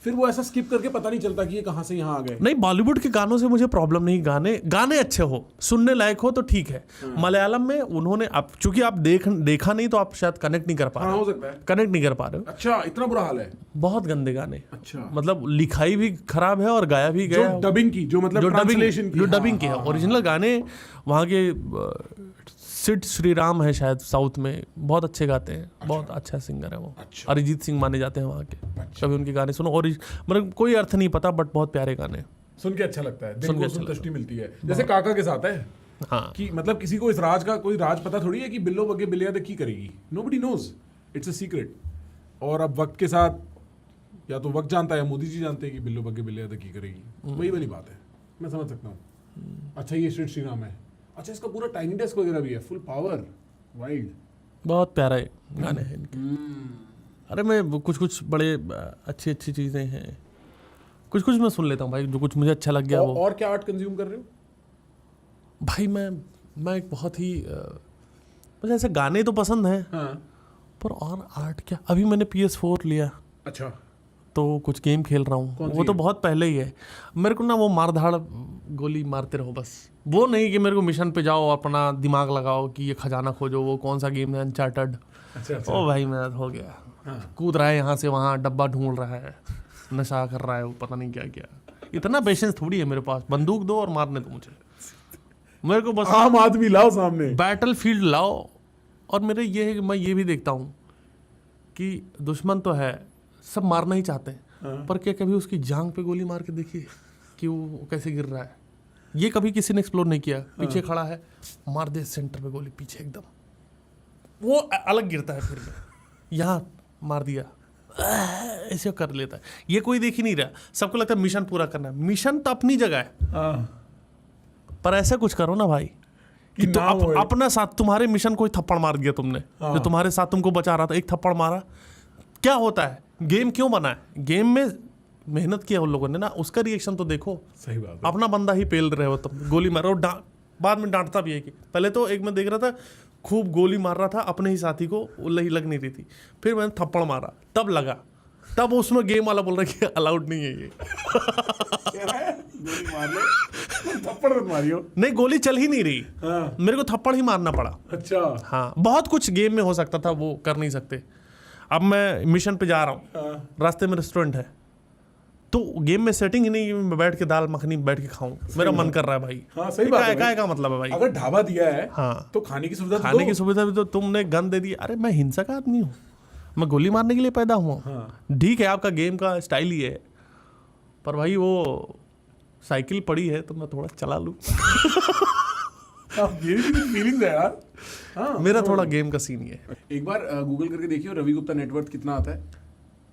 फिर वो ऐसा स्किप करके पता नहीं चलता कि ये कहाँ से यहाँ आ गए। नहीं, बॉलीवुड के गानों से मुझे प्रॉब्लम नहीं, गाने अच्छे हो, सुनने लायक हो तो ठीक है। मलयालम में उन्होंने, आप चूंकि आप देखा नहीं तो आप शायद कनेक्ट नहीं कर पा रहे हो। हो सकता है कनेक्ट नहीं कर पा रहे हो। अच्छा, इतना बुरा हाल है? बहुत गंदे गाने, अच्छा, मतलब लिखाई भी खराब है और गाया भी गया, जो डबिंग की, जो मतलब ट्रांसलेशन की, जो डबिंग की है। ओरिजिनल गाने वहाँ के सिड श्रीराम है शायद साउथ में, बहुत अच्छे गाते हैं। बहुत अच्छा सिंगर है वो। अरिजीत सिंह माने जाते हैं वहाँ के। कभी उनके गाने सुनो, और मतलब कोई अर्थ नहीं पता, बट बहुत प्यारे गाने, सुन के अच्छा लगता है, दिल को संतुष्टि मिलती है। जैसे काका के साथ है, हाँ कि मतलब किसी को इस राज का कोई राज पता थोड़ी है कि बिल्लो बग्गे बिल्लियाँ की करेगी, nobody knows, it's a secret. और अब वक्त के साथ या तो वक्त जानता है या मोदी जी जानते हैं कि बिल्लो बग्गे बिल्लियाँ की करेगी, वही वाली बात है, मैं समझ सकता हूँ। अच्छा ये श्री नाम है, अच्छा इसका पूरा टाइनी डेस्क वगैरह भी है, फुल पावर, वाइल्ड, बहुत प्यारा गाने हैं इनके। अरे मैं कुछ बड़े अच्छी चीज़ें हैं, कुछ मैं सुन लेता हूँ भाई, जो कुछ मुझे अच्छा लग गया वो। और क्या आर्ट कंज्यूम कर रहे हो भाई मैं एक बहुत ही मुझे ऐसे गाने तो पसंद हैं, हाँ। पर और आर्ट क्या, अभी मैंने PS4 लिया अच्छा तो कुछ गेम खेल रहा हूँ, वो तो बहुत पहले ही है। मेरे को ना वो मारधाड़ गोली मारते रहो बस, वो नहीं कि मेरे को मिशन पे जाओ अपना दिमाग लगाओ कि ये खजाना खोजो, वो कौन सा गेम है अनचार्टर्ड, अच्छा ओ भाई मेरा हो गया, कूद रहा है यहाँ से वहाँ, डब्बा ढूंढ रहा है, नशा कर रहा है, वो पता नहीं क्या क्या। इतना पेशेंस थोड़ी है मेरे पास, बंदूक दो और मारने दो मुझे, मेरे को बस आम आदमी लाओ सामने, बैटल फील्ड लाओ। और मेरे ये है कि मैं ये भी देखता हूँ कि दुश्मन तो है, सब मारना ही चाहते हैं, पर क्या कभी उसकी जांग पे गोली मार के देखिए कि वो कैसे गिर रहा है, ये कभी किसी ने एक्सप्लोर नहीं किया। पीछे खड़ा है, मार दे सेंटर पे गोली पीछे एकदम, वो अलग गिरता है, फिर यहाँ मार दिया, ऐसे कर लेता है, ये कोई देख ही नहीं रहा, सबको लगता है मिशन पूरा करना है। मिशन तो अपनी जगह है, पर ऐसा कुछ करो ना भाई कि तो अपना साथ, तुम्हारे मिशन कोई थप्पड़ मार दिया तुमने, जो तुम्हारे साथ तुमको बचा रहा था, एक थप्पड़ मारा, क्या होता है? गेम क्यों बना है? गेम में मेहनत किया उन लोगों ने ना, उसका रिएक्शन तो देखो। सही बात है। अपना बंदा ही पेल रहे हो तुम, गोली मारो, बाद में डांटता भी है कि पहले तो एक मैं देख रहा था खूब गोली मार रहा था अपने ही साथी को, वो लग नहीं रही थी, फिर मैंने थप्पड़ मारा, तब लगा, तब उसमें गेम वाला बोल रहा है कि अलाउड नहीं है ये। गोली मार ले, थप्पड़ मत मारियो। नहीं, गोली चल ही नहीं रही, मेरे को थप्पड़ ही मारना पड़ा। अच्छा हाँ, बहुत कुछ गेम में हो सकता था, वो कर नहीं सकते। अब मैं मिशन पे जा रहा हूँ, रास्ते में रेस्टोरेंट है, तो गेम में सेटिंग ही नहीं, मैं बैठ के दाल मखनी बैठ के खाऊं, मेरा मन कर रहा है भाई। हाँ, सही बात है भाई। का मतलब है भाई, अगर ढाबा दिया है हाँ, तो खाने की सुविधा, खाने की सुविधा भी तो तुमने गन दे दी। अरे मैं हिंसक आदमी हूँ, मैं गोली मारने के लिए पैदा हुआ। ठीक है, आपका गेम का स्टाइल ही है, पर भाई वो साइकिल पड़ी है तो मैं थोड़ा चला लूँ। ये फीलिंग है यार। हाँ, मेरा थोड़ा गेम का सीन ही है। एक बार गूगल करके देखियो रवि गुप्ता नेटवर्थ कितना आता है।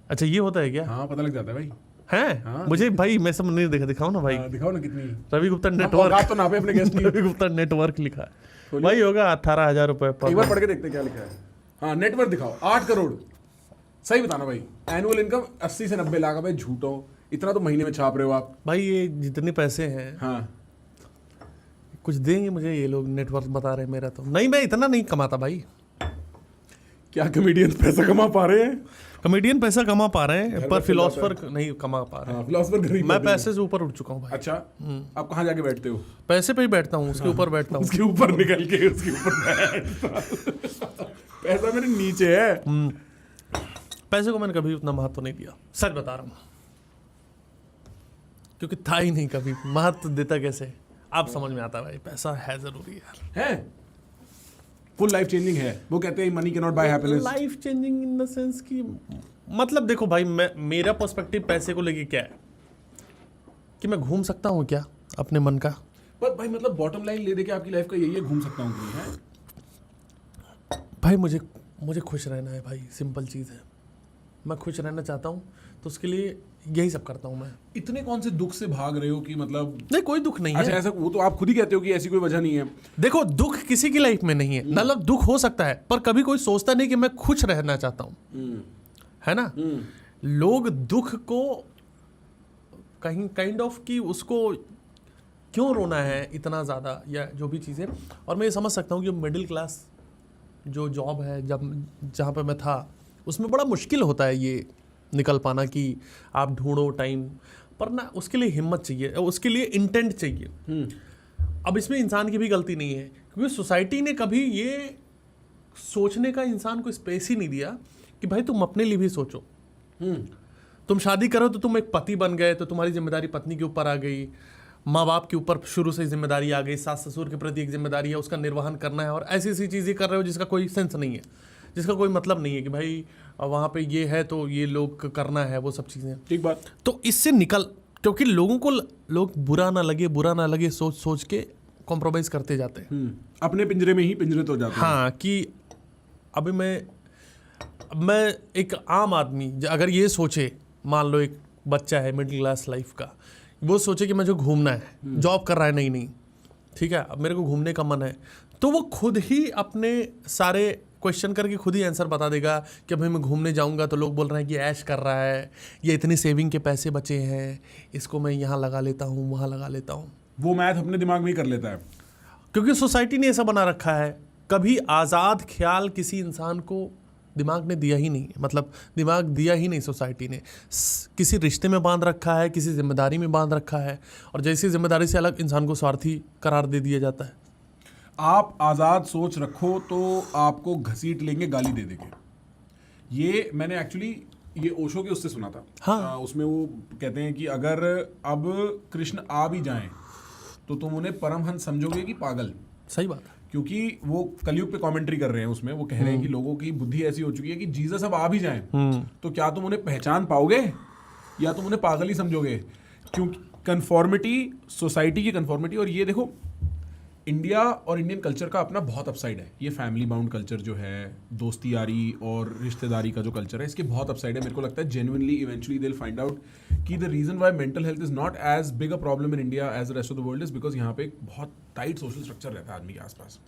अच्छा, ये होता है क्या? हाँ, पता लग जाता है भाई। हैं? हाँ, मुझे भाई, मैं सब नहीं देखा, दिखाओ ना भाई। दिखाओ ना कितनी। रवि गुप्ता नेटवर्क तो नापे अपने गेस्ट की। रवि गुप्ता नेटवर्क लिखा है भाई, होगा 18,000 रुपए पर। एक बार पढ़ के देखते क्या लिखा है। हाँ, नेटवर्थ दिखाओ, 8 करोड़। सही बताना भाई, एनुअल इनकम 80 से 90 लाख। भाई झूठो, इतना तो महीने में छाप रहे हो आप भाई। ये जितने पैसे हैं, हाँ, कुछ देंगे मुझे ये लोग, नेटवर्क बता रहे हैं मेरा तो नहीं, मैं इतना नहीं कमाता भाई। क्या कमेडियन पैसा कमा पा रहे हैं? कॉमेडियन पैसा कमा पा रहे हैं, पर फिलोसफर नहीं कमा पा रहे हैं। फिलोसफर गरीब। मैं पैसे से ऊपर उठ चुका हूँ भाई। अच्छा, आप कहाँ जाके बैठते हो? पैसे पे ही बैठता हूँ, उसके ऊपर बैठता हूँ। उसके ऊपर निकल के उसके ऊपर बैठता। पैसा मेरे नीचे है। पैसे को मैंने कभी उतना महत्व नहीं दिया, सच बता रहा हूँ, क्योंकि था ही नहीं कभी। महत्व देता कैसे, आप समझ में आता है भाई, पैसा है जरूरी यार। है, फुल लाइफ चेंजिंग है। वो कहते हैं money can not buy happiness. Life changing in the sense कि मतलब देखो भाई, मेरा पर्सपेक्टिव पैसे को लेके क्या है कि मैं घूम सकता हूँ क्या अपने मन का। पर भाई मतलब बॉटम लाइन ले दे के आपकी लाइफ का यही है, घूम सकता हूँ कि है भाई। मुझे खुश रहना है भाई, सिंपल चीज़ है। मैं खुश रहना चाहता हूँ, तो उसके लिए यही सब करता हूँ मैं। इतने कौन से दुख से भाग रहे हो कि मतलब? नहीं, कोई दुख नहीं अच्छा, है। ऐसा वो तो आप खुद ही कहते हो कि ऐसी कोई वजह नहीं है। देखो, दुख किसी की लाइफ में नहीं है, मतलब दुख हो सकता है, पर कभी कोई सोचता नहीं कि मैं खुश रहना चाहता हूँ, है ना। लोग दुख को कहीं काइंड ऑफ कि उसको क्यों रोना है इतना ज़्यादा, या जो भी चीज़ें। और मैं ये समझ सकता हूँ कि मिडिल क्लास जो जॉब है, जहाँ पे मैं था, उसमें बड़ा मुश्किल होता है ये निकल पाना कि आप ढूंढो टाइम, पर ना उसके लिए हिम्मत चाहिए, उसके लिए इंटेंट चाहिए। अब इसमें इंसान की भी गलती नहीं है, क्योंकि सोसाइटी ने कभी ये सोचने का इंसान को स्पेस ही नहीं दिया कि भाई तुम अपने लिए भी सोचो। तुम शादी करो तो तुम एक पति बन गए, तो तुम्हारी जिम्मेदारी पत्नी के ऊपर आ गई, माँ बाप के ऊपर शुरू से जिम्मेदारी आ गई, सास ससुर के प्रति एक जिम्मेदारी है, उसका निर्वहन करना है, और ऐसी ऐसी चीज़ें कर रहे हो जिसका कोई सेंस नहीं है, जिसका कोई मतलब नहीं है कि भाई वहाँ पे ये है तो ये लोग करना है, वो सब चीज़ें। ठीक बात। तो इससे निकल, क्योंकि लोगों को लोग बुरा ना लगे सोच सोच के कॉम्प्रोमाइज़ करते जाते हैं। अपने पिंजरे में ही पिंजरे तो जाते हैं। हाँ, कि अभी मैं एक आम आदमी अगर ये सोचे, मान लो एक बच्चा है मिडिल क्लास लाइफ का, वो सोचे कि मुझे घूमना है, जॉब कर रहा है, नहीं ठीक है, अब मेरे को घूमने का मन है, तो वो खुद ही अपने सारे क्वेश्चन करके खुद ही आंसर बता देगा कि भाई मैं घूमने जाऊंगा तो लोग बोल रहे हैं कि ऐश कर रहा है, ये इतनी सेविंग के पैसे बचे हैं, इसको मैं यहाँ लगा लेता हूँ, वहाँ लगा लेता हूँ। वो मैथ अपने दिमाग में ही कर लेता है, क्योंकि सोसाइटी ने ऐसा बना रखा है, कभी आज़ाद ख्याल किसी इंसान को दिमाग ने दिया ही नहीं, मतलब दिमाग दिया ही नहीं सोसाइटी ने। किसी रिश्ते में बांध रखा है, किसी जिम्मेदारी में बांध रखा है, और जैसी जिम्मेदारी से अलग इंसान को स्वार्थी करार दे दिया जाता है। आप आज़ाद सोच रखो तो आपको घसीट लेंगे, गाली दे देंगे। ये मैंने एक्चुअली ये ओशो के उससे सुना था। हाँ। उसमें वो कहते हैं कि अगर अब कृष्ण आ भी जाएं तो तुम उन्हें परमहंस समझोगे कि पागल। सही बात है। क्योंकि वो कलयुग पे कमेंट्री कर रहे हैं, उसमें वो कह रहे हैं कि लोगों की बुद्धि ऐसी हो चुकी है कि जीसस अब आ भी जाएं तो क्या तुम उन्हें पहचान पाओगे या तुम उन्हें पागल ही समझोगे। क्योंकि कन्फॉर्मिटी, सोसाइटी की कन्फॉर्मिटी, और ये देखो इंडिया और इंडियन कल्चर का अपना बहुत अपसाइड है। ये फैमिली बाउंड कल्चर जो है, दोस्ती यारी और रिश्तेदारी का जो कल्चर है, इसके बहुत अपसाइड है। मेरे को लगता है genuinely eventually they will find out कि the reason why mental health is not as big a problem in India as the rest of the world is because यहाँ पे एक बहुत टाइट सोशल स्ट्रक्चर रहता है आदमी के आसपास।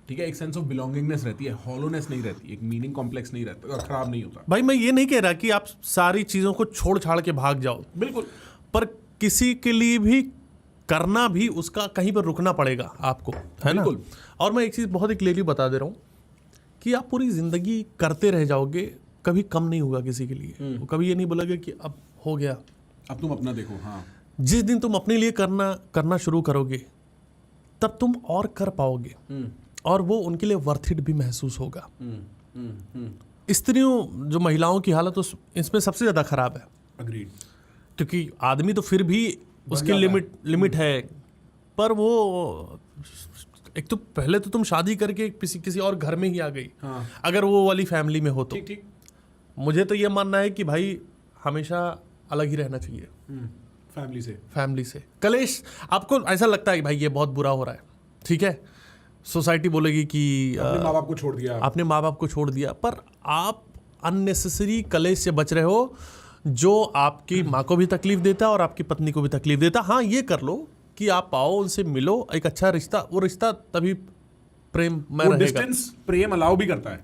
ठीक है, एक सेंस ऑफ बिलोंगिंगनेस रहती है, हॉलोनेस नहीं रहती, एक मीनिंग कॉम्प्लेक्स नहीं रहता, खराब नहीं होता। भाई मैं ये नहीं कह रहा कि आप सारी चीज़ों को छोड़ छाड़ के भाग जाओ, बिल्कुल, पर किसी के लिए भी करना भी उसका कहीं पर रुकना पड़ेगा आपको, है ना। बिल्कुल। और मैं एक चीज़ बहुत ही क्लियरली बता दे रहा हूँ कि आप पूरी ज़िंदगी करते रह जाओगे, कभी कम नहीं होगा किसी के लिए। वो कभी ये नहीं बोलोगे कि अब हो गया। अब तुम अपना देखो। हाँ, जिस दिन तुम अपने लिए करना शुरू करोगे तब तुम और कर पाओगे, और वो उनके लिए वर्थ इट भी महसूस होगा। स्त्रियों, जो महिलाओं की हालत इसमें सबसे ज़्यादा खराब है। अग्रीड। क्योंकि आदमी तो फिर भी उसकी लिमिट है, पर वो एक तो पहले तो तुम शादी करके किसी और घर में ही आ गई। हाँ। अगर वो वाली फैमिली में हो तो ठीक। मुझे तो ये मानना है कि भाई हमेशा अलग ही रहना चाहिए फैमिली से। कलेश आपको ऐसा लगता है कि भाई ये बहुत बुरा हो रहा है, ठीक है, सोसाइटी बोलेगी कि अपने माँ बाप को छोड़ दिया, आपने माँ बाप को छोड़ दिया, पर आप अननेसेसरी कलेश से बच रहे हो जो आपकी माँ को भी तकलीफ देता है और आपकी पत्नी को भी तकलीफ देता है। हाँ, ये कर लो कि आप आओ, उनसे मिलो, एक अच्छा रिश्ता, वो रिश्ता तभी प्रेम में रहेगा। डिस्टेंस प्रेम अलाउ भी करता है।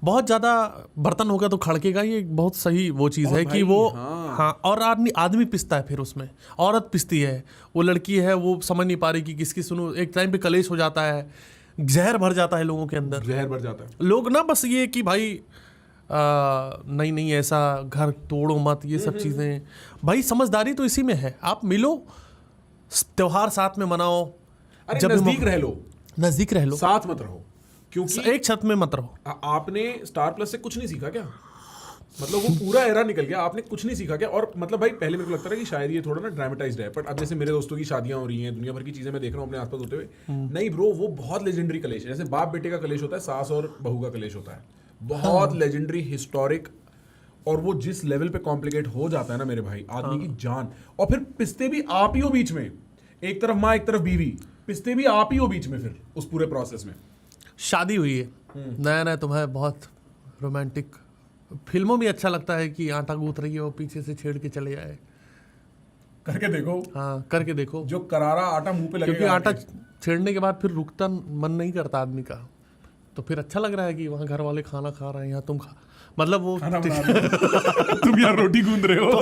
बहुत ज़्यादा बर्तन होगा तो खड़केगा, ये बहुत सही वो चीज़ है कि वो हाँ, और आदमी पिसता है, फिर उसमें औरत पिसती है, वो लड़की है, वो समझ नहीं पा रही कि किसकी सुनो। एक टाइम पे कलेश हो जाता है, जहर भर जाता है लोगों के अंदर, जहर भर जाता है। लोग ना बस ये कि भाई नहीं ऐसा घर तोड़ो मत, ये सब चीज़ें। भाई समझदारी तो इसी में है, आप मिलो, त्योहार साथ में मनाओ, अरे नजदीक रह लो, साथ मत रहो, क्योंकि एक छत में मत रहो। आपने स्टार प्लस से कुछ नहीं सीखा क्या? मतलब वो पूरा एरा निकल गया, आपने कुछ नहीं सीखा क्या? और मतलब भाई पहले मेरे को लगता था कि शायद ये थोड़ा ना ड्रामेटाइज्ड है, बट अब जैसे मेरे दोस्तों की शादियां हो रही हैं, दुनिया भर की चीजें मैं देख रहा हूँ अपने आसपास होते हुए, नहीं ब्रो, वो बहुत लेजेंडरी कलेश है। जैसे बाप बेटे का कलेश होता है, सास और बहू का कलेश होता है, बहुत लेजेंडरी, हिस्टोरिक, और वो जिस लेवल पे कॉम्प्लिकेट हो जाता है ना मेरे भाई, आदमी की जान। और फिर पिसते भी आप ही हो बीच में, एक तरफ माँ एक तरफ बीवी, पिसते भी आप ही हो बीच में फिर उस पूरे प्रोसेस में। शादी हुई है नया तुम्हें बहुत रोमांटिक, फिल्मों में अच्छा लगता है कि आटा गूंथ रही है, वो पीछे से छेड़ के चले जाए, करके देखो। हाँ, करके देखो, जो करारा आटा मुंह पे लगेगा, क्योंकि आटा छेड़ने के बाद फिर रुकता मन नहीं करता आदमी का, तो फिर अच्छा लग रहा है कि वहाँ घर वाले खाना खा रहे हैं, यहाँ तुम मतलब वो तुम यार रोटी गूंद रहे हो। तो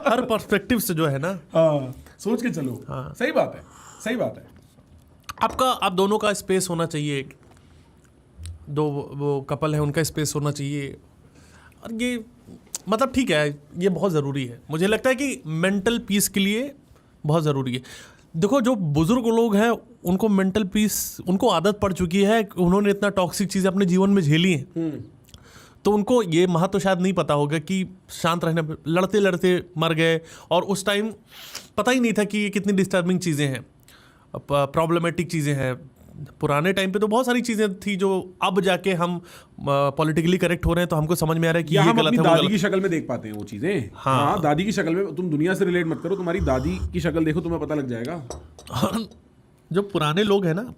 हर पर्सपेक्टिव से जो है ना, हाँ, सोच के चलो। हाँ, सही बात है। आप दोनों का स्पेस होना चाहिए, दो वो कपल है उनका स्पेस होना चाहिए, और ये मतलब ठीक है, ये बहुत ज़रूरी है। मुझे लगता है कि मेंटल पीस के लिए बहुत ज़रूरी है। देखो, जो बुजुर्ग लोग हैं उनको मेंटल पीस, उनको आदत पड़ चुकी है, उन्होंने इतना टॉक्सिक चीज़ें अपने जीवन में झेली हैं, तो उनको ये महत्व शायद नहीं पता होगा कि शांत रहने पे लड़ते लड़ते मर गए, और उस टाइम पता ही नहीं था कि ये कितनी डिस्टर्बिंग चीज़ें हैं, प्रॉब्लमेटिक चीज़ें हैं। पुराने टाइम पे तो बहुत सारी चीज़ें थी जो अब जाके हम पॉलिटिकली करेक्ट हो रहे हैं तो हमको समझ में आ रहा है कि ये गलत है, दादी की शक्ल में देख पाते हैं वो चीज़ें। हाँ, दादी की शक्ल में। तुम दुनिया से रिलेट मत करो, तुम्हारी दादी की शक्ल देखो, तुम्हें पता लग जाएगा। जो पुराने लोग हैं ना,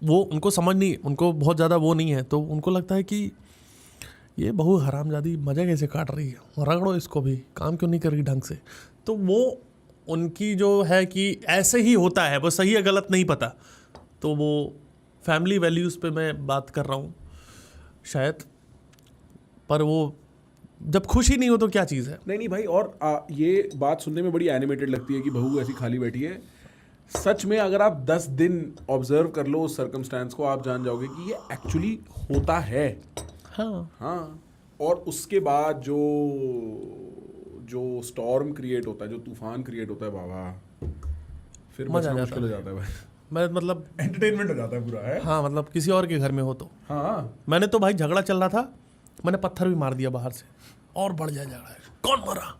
वो उनको समझ नहीं, उनको बहुत ज़्यादा वो नहीं है, तो उनको लगता है कि ये बहू हरामजादी मज़े कैसे काट रही है, रगड़ो इसको भी, काम क्यों नहीं कर रही ढंग से। तो वो उनकी जो है कि ऐसे ही होता है, वो सही है गलत नहीं पता। तो वो फैमिली वैल्यूज़ पे मैं बात कर रहा हूँ शायद, पर वो जब खुशी नहीं हो तो क्या चीज़ है। नहीं भाई, और ये बात सुनने में बड़ी एनिमेटेड लगती है कि बहू ऐसी खाली बैठी है। सच में अगर आप 10 दिन ऑब्जर्व कर लो उस सर्कमस्टेंस को, आप जान जाओगे कि ये एक्चुअली होता है। हाँ। और उसके बाद जो स्टॉर्म क्रिएट होता है, जो तूफान क्रिएट होता है बाबा, फिर मजा बचना आ मुश्किल हो जाता है भाई। मैं मतलब एंटरटेनमेंट हो जाता है पूरा है। हाँ, मतलब किसी और के घर में हो तो। हाँ, मैंने तो भाई झगड़ा चल रहा था, मैंने पत्थर भी मार दिया बाहर से, और बढ़ जाए झगड़ा, कौन मरा,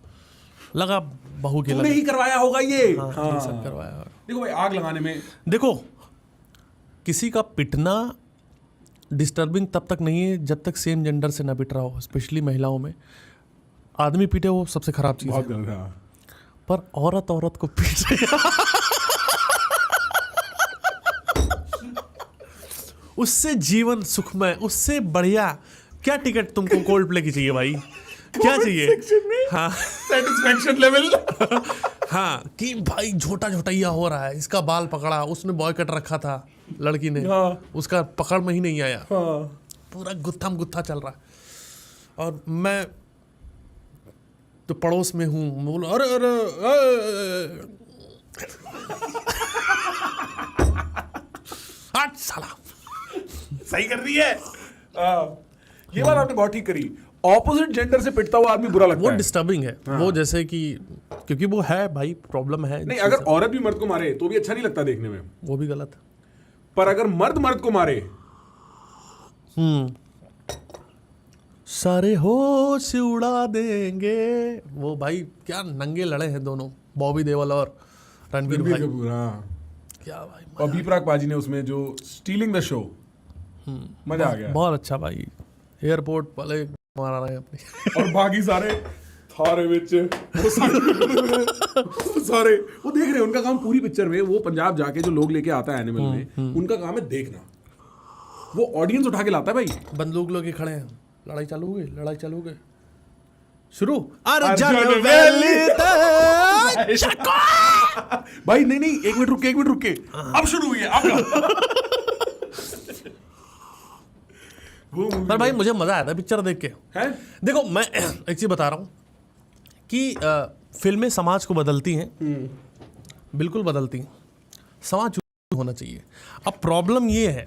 लगा बहू के तूने ही करवाया होगा ये। हाँ, ये सब करवाया। देखो भाई, आग लगाने में देखो, किसी का पिटना डिस्टर्बिंग तब तक नहीं है जब तक सेम जेंडर से ना पिट रहा हो, स्पेशली महिलाओं में। आदमी पीटे वो सबसे खराब चीज़ है, बहुत गलत है। पर औरत को पीटे उससे जीवन सुखमय, उससे बढ़िया क्या टिकट तुमको कोल्ड प्ले की चाहिए भाई, क्या चाहिए? हाँ, सेटिस्फैक्शन लेवल। हाँ, कि भाई झोटा झोटैया हो रहा है, इसका बाल पकड़ा, उसने बॉयकट रखा था लड़की ने, उसका पकड़ में ही नहीं आया, पूरा गुत्थम गुत्था चल रहा है। और मैं तो पड़ोस में हूँ, मैं बोला अरे अरे हट साला, सही कर रही है। ये बात आपने बहुत ठीक करी। ऑपोजिट जेंडर से पिटता हुआ आदमी बुरा लगता वो है। डिस्टर्बिंग है। वो जैसे कि क्योंकि वो है भाई, प्रॉब्लम है। नहीं, अगर औरत भी मर्द को मारे तो भी अच्छा नहीं लगता देखने में, वो भी गलत है। पर अगर मर्द को मारे, सारे होश उड़ा देंगे, वो भाई क्या नंगे लड़े हैं दोनों, बॉबी देओल और रणबीर भाई। क्या भाई, और बी प्राक पाजी ने उसमें जो स्टीलिंग द शो, मजा आ गया। बहुत अच्छा भाई, एयरपोर्ट वाले मारा रहे अपनी और बाकी सारे थारे विच वो सारे वो देख रहे हैं। उनका काम पूरी पिक्चर में, वो पंजाब जाके जो लोग लेके आता है एनिमल में, उनका काम है देखना। वो ऑडियंस उठा के लाता है भाई। बंदूक लोग खड़े हैं, लड़ाई चालू हो गई, शुरू। भाई नहीं, एक मिनट रुक के अब शुरू हुई है आपका। पर भाई मुझे मजा आया था पिक्चर देख के। है? देखो, मैं एक चीज बता रहा हूँ कि फिल्में समाज को बदलती हैं, बिल्कुल बदलती हैं। समाज होना चाहिए। अब प्रॉब्लम ये है,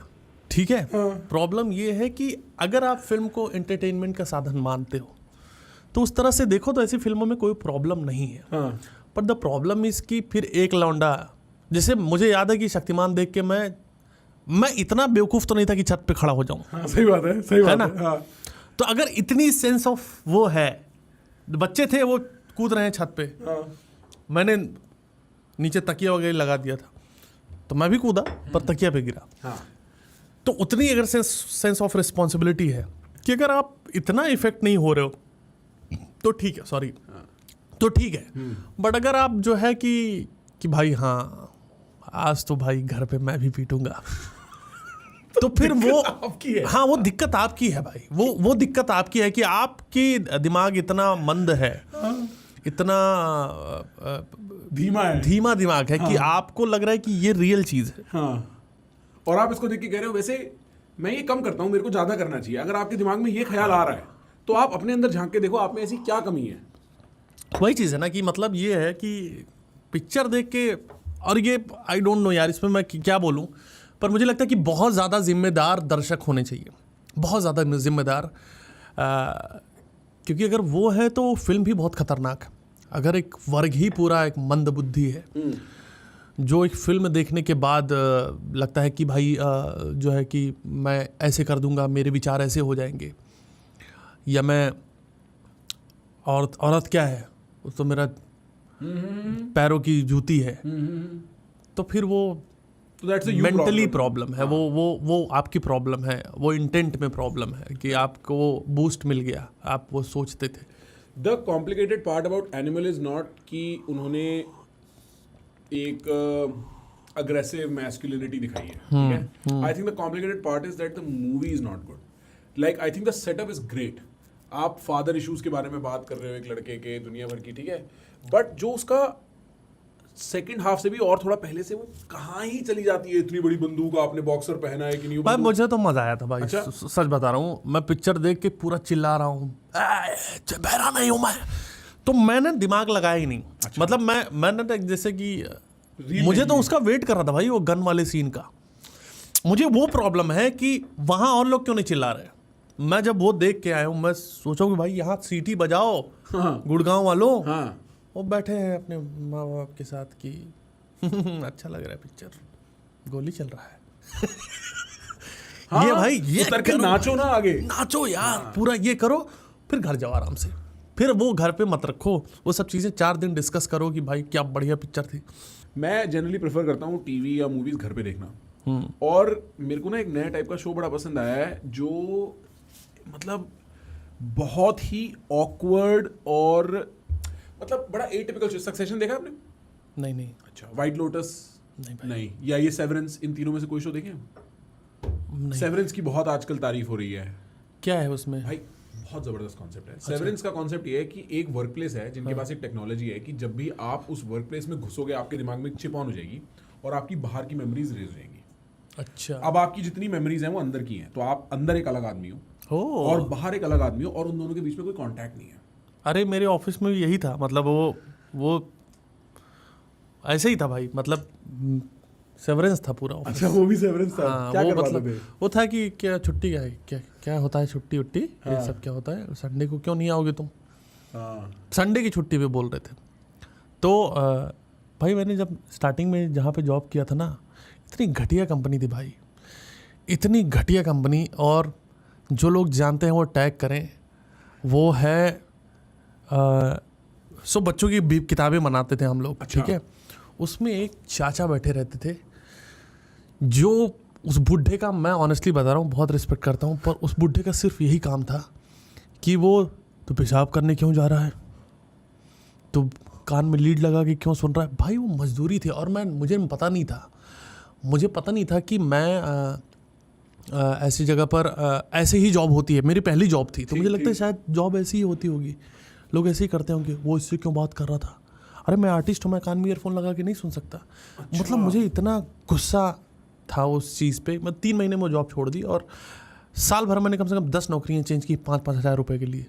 ठीक है, प्रॉब्लम ये है कि अगर आप फिल्म को एंटरटेनमेंट का साधन मानते हो तो उस तरह से देखो तो ऐसी फिल्मों में कोई प्रॉब्लम नहीं है। पर द प्रॉब्लम इज कि फिर एक लौंडा, जैसे मुझे याद है कि शक्तिमान देख के मैं इतना बेवकूफ़ तो नहीं था कि छत पे खड़ा हो जाऊं। हाँ, सही बात है ना? हाँ। तो अगर इतनी सेंस ऑफ वो है, बच्चे थे वो कूद रहे हैं छत पे, मैंने नीचे तकिया वगैरह लगा दिया था तो मैं भी कूदा, पर तकिया पे गिरा। तो उतनी अगर सेंस ऑफ रिस्पॉन्सिबिलिटी है कि अगर आप इतना इफेक्ट नहीं हो रहे हो तो ठीक है, सॉरी, तो ठीक है। बट अगर आप जो है कि भाई हाँ आज तो भाई घर पे मैं भी पीटूंगा तो फिर वो आपकी है। हाँ, वो दिक्कत आपकी है भाई, वो दिक्कत आपकी है कि आपकी दिमाग इतना मंद है, इतना धीमा दिमाग है कि आपको लग रहा है कि ये रियल चीज है। हाँ, और आप इसको देख के कह रहे हो वैसे मैं ये कम करता हूँ, मेरे को ज्यादा करना चाहिए। अगर आपके दिमाग में ये ख्याल आ रहा है तो आप अपने अंदर झांक के देखो आप में ऐसी क्या कमी है। वही चीज़ है ना कि मतलब ये है कि पिक्चर देख के, और ये आई डोंट नो यार इसमें मैं क्या बोलूँ, पर मुझे लगता है कि बहुत ज़्यादा जिम्मेदार दर्शक होने चाहिए, बहुत ज़्यादा जिम्मेदार, क्योंकि अगर वो है तो फिल्म भी बहुत खतरनाक है। अगर एक वर्ग ही पूरा एक मंदबुद्धि है जो एक फिल्म देखने के बाद लगता है कि भाई जो है कि मैं ऐसे कर दूंगा, मेरे विचार ऐसे हो जाएंगे, या मैं औरत क्या है, वो तो मेरा पैरों की जूती है, तो फिर वो मेंटली प्रॉब्लम है। वो आपकी प्रॉब्लम है, वो इंटेंट में प्रॉब्लम है कि आपको वो बूस्ट मिल गया, आप वो सोचते थे। The complicated part about animal is not कि उन्होंने एक aggressive masculinity दिखाई है, ठीक है? I think the complicated part is that the movie is not good. Like I think the setup is great. आप father issues के बारे में बात कर रहे हो एक लड़के के दुनिया भर की, ठीक है? But जो उसका सेकंड हाफ से भी और थोड़ा पहले से वो कहाँ ही चली जाती है, इतनी बड़ी बंदूक आपने बॉक्सर पहना है कि नहीं? भाई मुझे तो मजा आया था भाई, अच्छा? सच बता रहा हूँ, मैं पिक्चर देख के पूरा चिल्ला रहा हूँ, बहरा नहीं हूँ मैं, तो मैंने दिमाग लगाया ही नहीं। अच्छा। मतलब मैंने जैसे कि मुझे तो उसका वेट कर रहा था भाई, वो गन वाले सीन का। मुझे वो प्रॉब्लम है कि वहां और लोग क्यों नहीं चिल्ला रहे। मैं जब वो देख के आया हूँ, मैं सोचा कि भाई यहाँ सीटी बजाओ, हाँ। गुड़गांव वालों, हाँ। वो बैठे हैं अपने माँ बाप के साथ कि अच्छा लग रहा है पिक्चर, गोली चल रहा है। हाँ, ये भाई ये उतर के करो, नाचो ना आगे, नाचो यार, पूरा ये करो, फिर घर जाओ आराम से। फिर वो घर पे मत रखो वो सब चीज़ें, 4 दिन डिस्कस करो कि भाई क्या बढ़िया पिक्चर थी। मैं जनरली प्रेफर करता हूँ टीवी या मूवीज घर पे देखना। और मेरे को ना एक नया टाइप का शो बड़ा पसंद आया है, जो मतलब बहुत ही ऑकवर्ड और मतलब बड़ा एटिपिकल। सक्सेशन देखा आपने? नहीं। अच्छा, व्हाइट लोटस नहीं भाई। नहीं, या ये सेवरेंस, इन तीनों में से कोई शो देखे? सेवरेंस की बहुत आजकल तारीफ हो रही है। क्या है उसमें? भाई बहुत जबरदस्त कॉन्सेप्ट है। सेवरेंस का कॉन्सेप्ट ये है कि एक वर्क प्लेस है जिनके पास एक टेक्नोलॉजी है कि जब भी आप उस वर्क प्लेस में घुसोगे, आपके दिमाग में चिप ऑन हो जाएगी और आपकी बाहर की मेमोरीज रेज हो जाएंगी। अच्छा। अब आपकी जितनी मेमोरीज हैं वो अंदर की हैं, तो आप अंदर एक अलग आदमी हो और बाहर एक अलग आदमी हो, और उन दोनों के बीच में कोई कांटेक्ट नहीं है। अरे मेरे ऑफिस में भी यही था, मतलब वो ऐसे ही था भाई, मतलब सेवरेंस था पूरा ऑफिस। अच्छा, वो भी सेवरेंस था? हाँ, क्या वो करवाते मतलब थे? वो था कि क्या छुट्टी क्या है, क्या होता है छुट्टी उट्टी, ये सब क्या होता है, संडे को क्यों नहीं आओगे तुम? हाँ। संडे की छुट्टी पे बोल रहे थे। तो भाई मैंने जब स्टार्टिंग में जहाँ पे जॉब किया था ना, इतनी घटिया कंपनी थी भाई, इतनी घटिया कंपनी। और जो लोग जानते हैं वो टैग करें, वो है सो बच्चों की भी किताबें बनाते थे हम लोग। अच्छा। ठीक है, उसमें एक चाचा बैठे रहते थे, जो उस बुढ़े का, मैं ऑनेस्टली बता रहा हूँ, बहुत रिस्पेक्ट करता हूँ, पर उस बुढ़े का सिर्फ यही काम था कि वो तो पेशाब करने क्यों जा रहा है, तो कान में लीड लगा के क्यों सुन रहा है। भाई वो मजदूरी थी, और मुझे पता नहीं था कि मैं ऐसी जगह पर ऐसे ही जॉब होती है। मेरी पहली जॉब थी, तो मुझे लगता है शायद जॉब ऐसी ही होती होगी, लोग ऐसे ही करते होंगे। वो इससे क्यों बात कर रहा था? अरे मैं आर्टिस्ट हूँ, मैं कान में ईयरफोन लगा के नहीं सुन सकता। अच्छा। मतलब मुझे इतना गुस्सा था उस चीज़ पे। मैं 3 महीने में जॉब छोड़ दी, और साल भर मैंने कम से कम 10 नौकरियाँ चेंज की 5-5 हज़ार रुपये के लिए।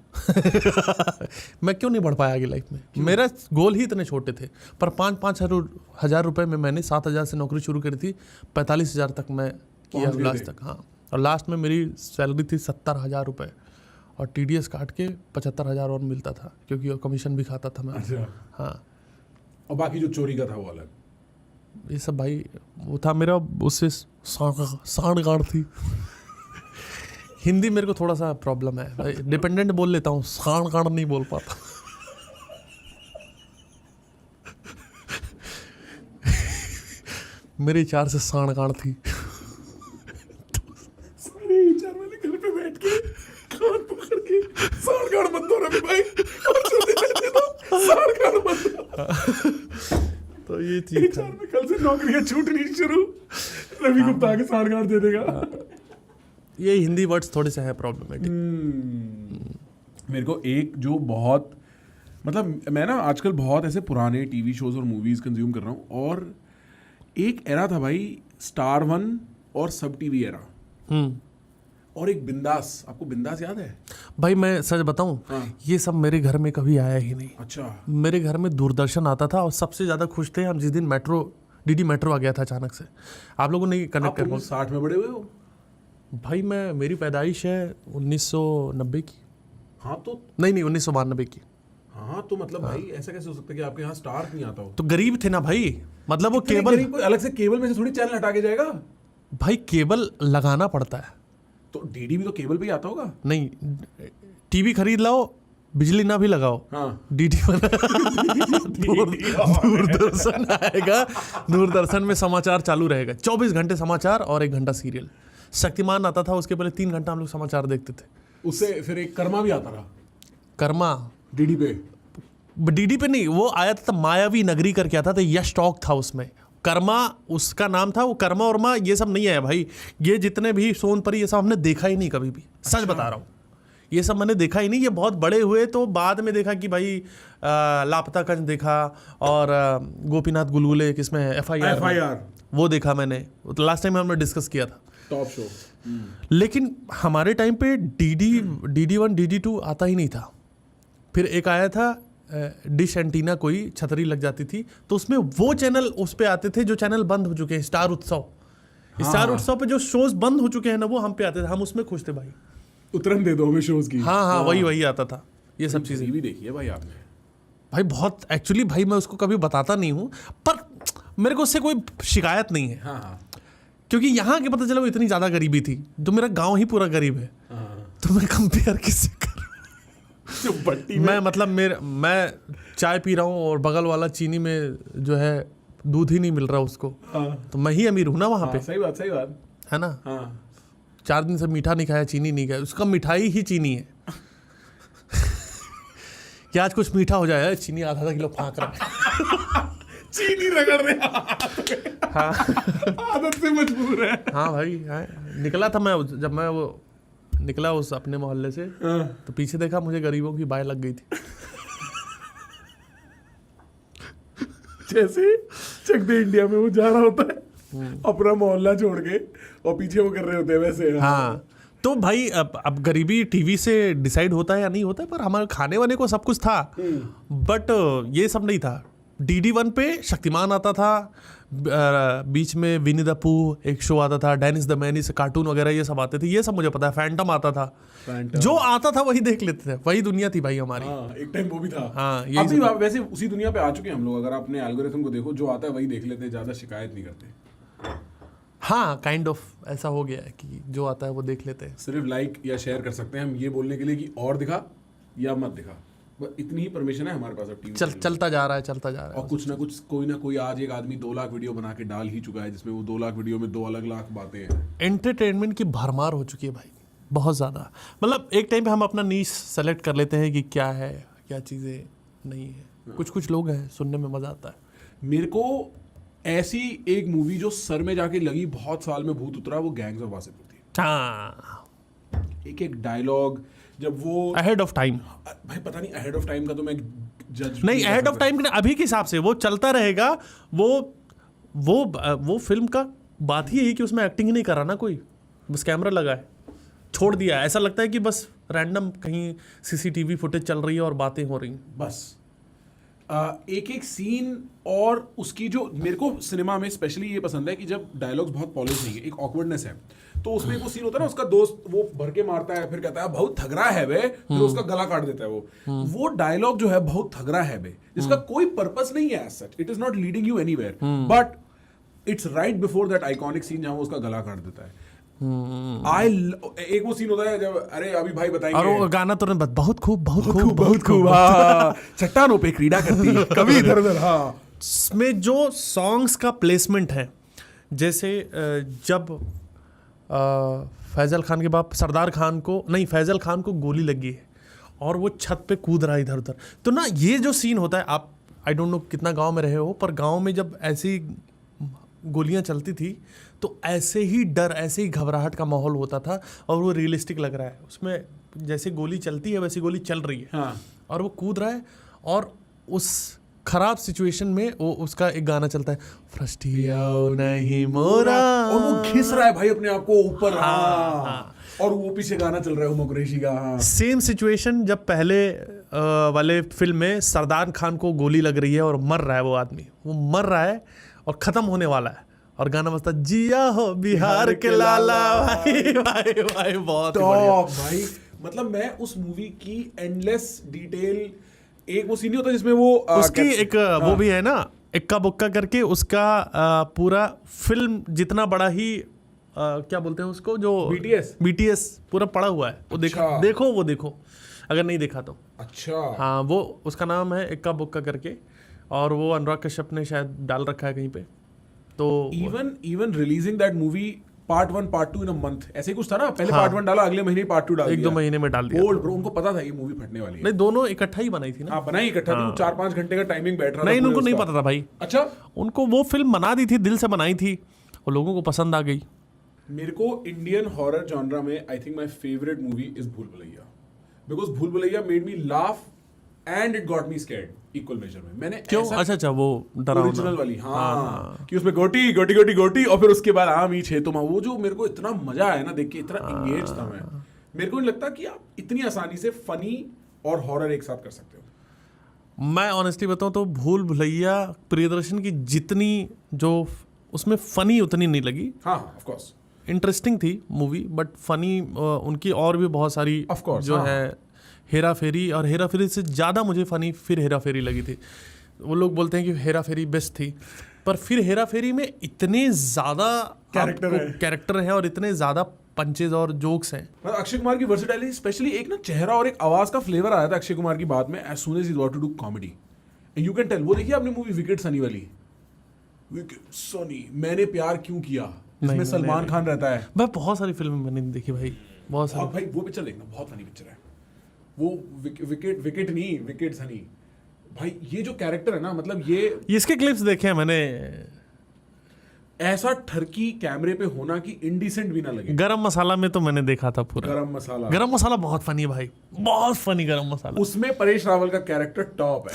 मैं क्यों नहीं बढ़ पाया आगे लाइफ में? मेरा गोल ही इतने छोटे थे, पर 5-5 हज़ार रुपये में मैंने 7,000 से नौकरी शुरू करी थी, 45,000 तक मैं किया लास्ट तक। हाँ, और लास्ट में मेरी सैलरी थी 70,000 रुपये, और TDS काट के 75,000 और मिलता था, क्योंकि कमीशन भी खाता था मैं। अच्छा। हाँ, और बाकी जो चोरी का था वो अलग। ये सब भाई वो था मेरा, उससे सांड थी। हिंदी मेरे को थोड़ा सा प्रॉब्लम है, डिपेंडेंट बोल लेता हूँ, सांड नहीं बोल पाता। मेरे 4 से सांड थी। सारे HR वाले घर पे बैठ के कान पकड़ के सांड मत दो रवि भाई, और चलते रहते तो सांड मत दो। तो ये चीज था। HR में कल से नौकरियां छूटनी शुरू, रवि गुप्ता आके सांड दे देगा। ये हिंदी वर्ड्स थोड़े से है प्रॉब्लमेटिक। मेरे को एक जो बहुत, मतलब मैं ना आजकल बहुत ऐसे पुराने टीवी शोज और मूवीज कंज्यूम कर रहा हूँ, और एक एरा था भाई, स्टार 1 और सब टीवी एरा, और एक बिंदास। आपको बिंदास याद है? भाई मैं सच बताऊं, ये सब मेरे घर में कभी आया ही नहीं। अच्छा। मेरे घर में दूरदर्शन आता था, और सबसे ज्यादा खुश थे हम जिस दिन DD मेट्रो आ गया था अचानक से। आप लोगों ने कनेक्ट कर 60 में बड़े हुए हो भाई? मेरी पैदाइश है 1990 की। हाँ तो नहीं 1992 की। हाँ तो मतलब भाई ऐसा कैसे हो सकता है कि आपके यहाँ स्टार नहीं आता हो? तो गरीब थे ना भाई, मतलब वो केबल, कोई अलग से केबल में से थोड़ी चैनल हटा के जाएगा भाई केबल लगाना पड़ता है। तो DD भी तो केबल पे ही आता होगा। नहीं, टीवी खरीद लाओ, बिजली ना भी लगाओ, हाँ। DD दूरदर्शन आएगा, दूरदर्शन में समाचार चालू रहेगा, 24 घंटे समाचार और 1 घंटा सीरियल। शक्तिमान आता था, उसके पहले 3 घंटा हम लोग समाचार देखते थे। उससे फिर एक कर्मा भी आता रहा, कर्मा DD पे। DD पे नहीं, वो आया था मायावी नगरी करके आता था, यश टॉक था उसमें, कर्मा उसका नाम था, वो कर्मा वर्मा ये सब नहीं आया भाई। ये जितने भी सोनपरी ये सब हमने देखा ही नहीं कभी भी, सच बता रहा हूँ, ये सब मैंने देखा ही नहीं। ये बहुत बड़े हुए तो बाद में देखा कि भाई लापता कंज देखा, और गोपीनाथ गुलगुले किसमें FIR वो देखा मैंने, लास्ट टाइम हमने डिस्कस किया था, टॉप शो। लेकिन हमारे टाइम पे DD1 DD2 आता ही नहीं था। फिर एक आया था डिश एंटीना, कोई छतरी लग जाती थी तो उसमें वो चैनल उस पे आते थे जो चैनल बंद हो चुके हैं, स्टार उत्सव। स्टार उत्सव पे जो शोज बंद हो चुके हैं ना वो हम पे आते थे, हम उसमें खुश थे भाई। उतरन दे दो हमें शोज की। हाँ, वही आता था, ये सब चीज़ें भी देखी है भाई आपने? भाई बहुत, एक्चुअली भाई मैं उसको कभी बताता नहीं हूँ, पर मेरे को उससे कोई शिकायत नहीं है। हाँ। क्योंकि यहाँ के पता चला वो इतनी ज़्यादा गरीबी थी, तो मेरा गांव ही पूरा गरीब है, तो मैं कंपेयर किससे करूँ? मैं मतलब मैं चाय पी रहा हूँ और बगल वाला चीनी में जो है दूध ही नहीं मिल रहा उसको, तो मैं ही अमीर हूँ ना वहाँ पे। सही बात है ना। 4 दिन से मीठा नहीं खाया, चीनी नहीं खाया, उसका मिठाई ही चीनी है। कि आज कुछ मीठा हो जाए, चीनी आधा किलो फाँक रहा है। चीनी रगड़ रहे हाँ आदत से मजबूर है। हाँ भाई, निकला था मैं, जब मैं वो निकला उस अपने मोहल्ले से, तो पीछे देखा मुझे गरीबों की बाय लग गई थी। जैसे चक दे इंडिया में वो जा रहा होता है अपना मोहल्ला छोड़ के और पीछे वो कर रहे होते हैं वैसे। हाँ, तो भाई अब गरीबी टीवी से डिसाइड होता है या नहीं होता है, पर हमारे खाने वाने को सब कुछ था, बट ये सब नहीं था। DD1 पे शक्तिमान आता था, बीच में विनी द पू एक शो आता था, डेनिस द मैनिस, कार्टून वगैरह ये सब आते थे, ये सब मुझे पता है। फैंटम आता था, जो आता था वही देख लेते थे, वही दुनिया थी भाई हमारी। एक टाइम वो भी था। हाँ, अभी वैसे उसी दुनिया पे आ चुके हैं हम लोग। अगर आपने एल्गोरिथम को देखो, जो आता है वही देख लेते हैं, ज्यादा शिकायत नहीं करते। हाँ, काइंड ऑफ ऐसा हो गया है कि जो आता है वो देख लेते हैं। सिर्फ लाइक या शेयर कर सकते हैं हम ये बोलने के लिए कि और दिखा या मत दिखा, बस इतनी ही परमिशन है हमारे पास अब टीवी चलता जा रहा है। और कुछ ना कुछ कोई ना कोई आज एक आदमी 2 लाख वीडियो बना के डाल ही चुका है, जिसमें वो 2 लाख वीडियो में 2 अलग लाख बातें हैं। एंटरटेनमेंट की भरमार हो चुकी है भाई, बहुत ज़्यादा। मतलब एक टाइम पे हम अपना नीश सेलेक्ट कर लेते हैं कि क्या है, क्या चीज़ें नहीं है। कुछ लोग हैं, सुनने में मज़ा आता है। मेरे को ऐसी एक मूवी जो सर में जाके लगी, बहुत साल में भूत उतरा, वो गैंग्स ऑफ वासेपुर थी। हाँ, एक डायलॉग जब वो अहेड ऑफ टाइम, भाई पता नहीं अहेड ऑफ टाइम का तो मैं जज नहीं, अहेड ऑफ टाइम अभी के हिसाब से वो चलता रहेगा। वो फिल्म का बात ही यही कि उसमें एक्टिंग ही नहीं करा ना कोई, बस कैमरा लगा है, छोड़ दिया। ऐसा लगता है कि बस रैंडम कहीं CCTV फुटेज चल रही है और बातें हो रही हैं बस। एक सीन, और उसकी जो मेरे को सिनेमा में स्पेशली ये पसंद है कि जब डायलॉग्स बहुत पॉलिश नहीं है, एक ऑकवर्डनेस है। तो उसमें वो सीन होता है ना, उसका दोस्त वो भर के मारता है, फिर कहता है बहुत थगरा है बे, फिर उसका गला काट देता है। वो डायलॉग जो है बहुत थगरा है बे, जिसका कोई पर्पस नहीं है as such, it is not leading you anywhere, but it's right before that iconic scene जहां वो उसका गला काट देता है। एक वो सीन होता है जब, अरे अभी भाई बताएंगे, और वो गाना तो बहुत खूब चट्टानों पे क्रीड़ा करती है कभी इधर उधर। हाँ, इसमें जो सॉन्ग्स का प्लेसमेंट है, जैसे जब फैजल खान के बाप सरदार खान को, नहीं फैजल खान को गोली लगी है और वो छत पे कूद रहा है इधर उधर, तो ना ये जो सीन होता है, आप आई डोंट नो कितना गांव में रहे हो, पर गांव में जब ऐसी गोलियां चलती थी तो ऐसे ही डर, ऐसे ही घबराहट का माहौल होता था, और वो रियलिस्टिक लग रहा है। उसमें जैसे गोली चलती है वैसी गोली चल रही है। हाँ। और वो कूद रहा है, और उस खराब सिचुएशन में वो उसका एक गाना चलता है, फ्रस्टियाओ नहीं मोरा, और वो घिस रहा है भाई अपने आप को ऊपर। हाँ। और वो पीछे गाना चल रहा है उमर कुरैशी का। हाँ। सेम सिचुएशन जब पहले वाले फिल्म में सरदार खान को गोली लग रही है और मर रहा है वो आदमी, वो मर रहा है और खत्म होने वाला है, और गाना बजता जिया हो बिहार के लाला। भाई भाई भाई बहुत भाई, मतलब मैं उस मूवी की एंडलेस डिटेल, एक वो सीन होता है जिसमें वो उसकी एक वो भी है ना, इक्का बुक्का करके उसका पूरा फिल्म जितना बड़ा ही क्या बोलते हैं उसको, जो BTS पूरा पड़ा हुआ है, वो देखो अगर नहीं देखा तो। अच्छा। हाँ, वो उसका नाम है इक्का बुक्का करके, और वो अनुराग कश्यप ने शायद डाल रखा है कहीं पे। तो even releasing that movie part 1 part 2 in a month, ऐसे ही कुछ था ना, पहले पार्ट 1 डाला, अगले महीने पार्ट 2 डाल दिया, 1-2 महीने में डाल दिया। बोल्ड ब्रो, उनको पता था ये मूवी फटने वाली है। नहीं, दोनों इकट्ठा ही बनाई थी ना। हाँ, बनाई इकट्ठा थी, 4-5 घंटे का टाइमिंग बैठ रहा था। नहीं, पूरे उनको नहीं उसका। पता था भाई। अच्छा, उनको वो फिल्म बना दी थी, दिल से बनाई थी और लोगों को पसंद आ गई। मेरे को इंडियन हॉरर जॉनरा में I think my favourite movie is भूल भुलैया, बिकॉज भूल Bhulaiyaa made me laugh and it got me scared equal major में। मैंने क्यों? अच्छा, वो डरावना ओरिजिनल वाली, हाँ, कि उसमें गोटी गोटी गोटी गोटी और फिर उसके बाद आम ही छे तो वो जो मेरे को इतना मजा आया ना देख के, इतना एंगेज था मैं। मेरे को नहीं लगता कि आप इतनी आसानी से फनी और हॉरर एक साथ कर सकते हो। मैं ऑनेस्टली बताऊं तो भूल भुलैया प्रियदर्शन की जितनी जो उसमें फनी उतनी नहीं लगी। हाँ, ऑफ कोर्स इंटरेस्टिंग थी मूवी, बट फनी उनकी और भी बहुत सारी Of course, जो हाँ। है हेरा फेरी, और हेरा फेरी से ज़्यादा मुझे फनी फिर हेरा फेरी लगी थी। वो लोग बोलते हैं कि हेरा फेरी बेस्ट थी, पर फिर हेरा फेरी में इतने ज़्यादा कैरेक्टर है और इतने ज़्यादा पंचेज और जोक्स हैं। मतलब अक्षय कुमार की वर्सेटैलिटी, स्पेशली एक ना चेहरा और एक आवाज का फ्लेवर आया था अक्षय कुमार की बात में, as soon as he got to do comedy, you can tell. वो देखिए आपने मूवी विकेट सनी वाली, विकेट सनी, मैंने प्यार क्यों किया, जिसमें सलमान खान रहता है। भाई बहुत सारी फिल्में मैंने देखी भाई, बहुत सारी। भाई वो पिक्चर देखना, बहुत फनी पिक्चर है वो। विकेट नहीं, विकेट सनी भाई, ये जो कैरेक्टर है ना, मतलब ये इसके क्लिप्स देखे हैं मैंने। ऐसा ठरकी कैमरे पे होना कि इंडिसेंट भी ना लगे। गरम मसाला में तो मैंने देखा था पूरा। गरम मसाला बहुत फनी है भाई, बहुत फनी गरम मसाला। उसमें परेश रावल का कैरेक्टर टॉप है,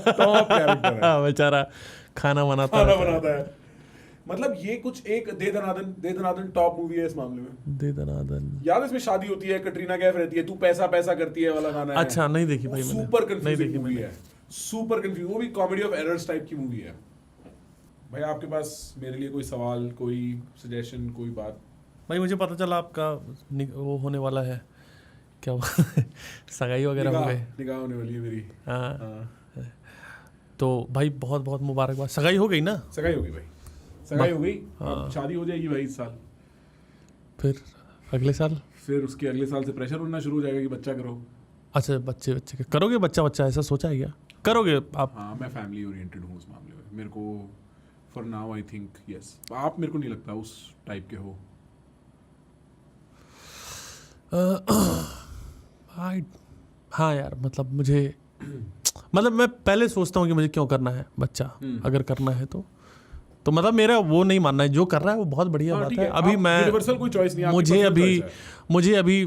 टॉप कैरेक्टर है। बेचारा खाना बनाता है। मतलब ये कुछ एक दे दनादन टॉप मूवी है इस मामले में। दे दनादन याद है, इसमें शादी होती है, कटरीना कैफ रहती है, तू पैसा पैसा करती है वाला गाना है। अच्छा, नहीं देखी भाई मैंने। सुपर कंफ्यूजिंग मूवी है, सुपर कंफ्यूज। वो भी कॉमेडी ऑफ एरर्स टाइप की मूवी है। भाई आपके पास मेरे लिए कोई सवाल, कोई सजेशन, कोई बात? भाई मुझे पता चला आपका वो होने वाला है, क्या सगाई वगैरह हो गई, निकाह होने वाली है मेरी। हाँ, तो भाई बहुत बहुत मुबारकबाद। सगाई हो गई ना? सगाई हो गई भाई, सगाई हो गई। अब शादी हो जाएगी भाई इस साल, फिर अगले साल, फिर उसके अगले साल से प्रेशर उड़ना शुरू हो जाएगा कि बच्चा करो। अच्छा, बच्चे करोगे? बच्चा ऐसा सोचा है क्या? करोगे आप? हाँ, मैं फैमिली ओरिएंटेड हूँ उस मामले में। मेरे को for now I think yes. आप मेरे को नहीं लगता उस टाइप के हो। हाँ यार, मतलब मुझे मतलब मैं पहले सोचता हूँ कि मुझे क्यों करना है बच्चा, अगर करना है तो मतलब मेरा वो नहीं मानना है, जो कर रहा है वो बहुत बढ़िया बात है। अभी मैं यूनिवर्सल कोई चॉइस नहीं, मुझे अभी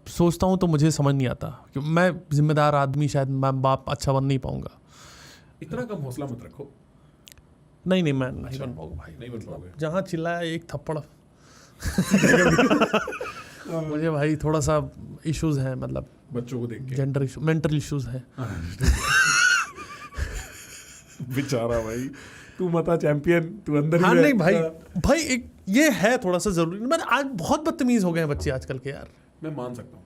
सोचता हूँ तो मुझे समझ नहीं आता कि मैं जिम्मेदार आदमी शायद मैं बाप अच्छा बन नहीं पाऊंगा। इतना कम हौसला मत रखो। नहीं मैं नहीं बन पाऊंगा भाई, नहीं बन पाओगे। जहाँ चिल्लाया एक थप्पड़ मुझे भाई थोड़ा सा इश्यूज हैं, मतलब बच्चों को देख के जेंडर इशू, मेंटल इश्यूज हैं। बेचारा भाई, तू मता चैंपियन, तू अंदर ही। हाँ नहीं भाई एक ये है थोड़ा सा जरूरी। मैंने आज बहुत बदतमीज हो गए हैं बच्चे आजकल के यार। मैं मान सकता हूँ।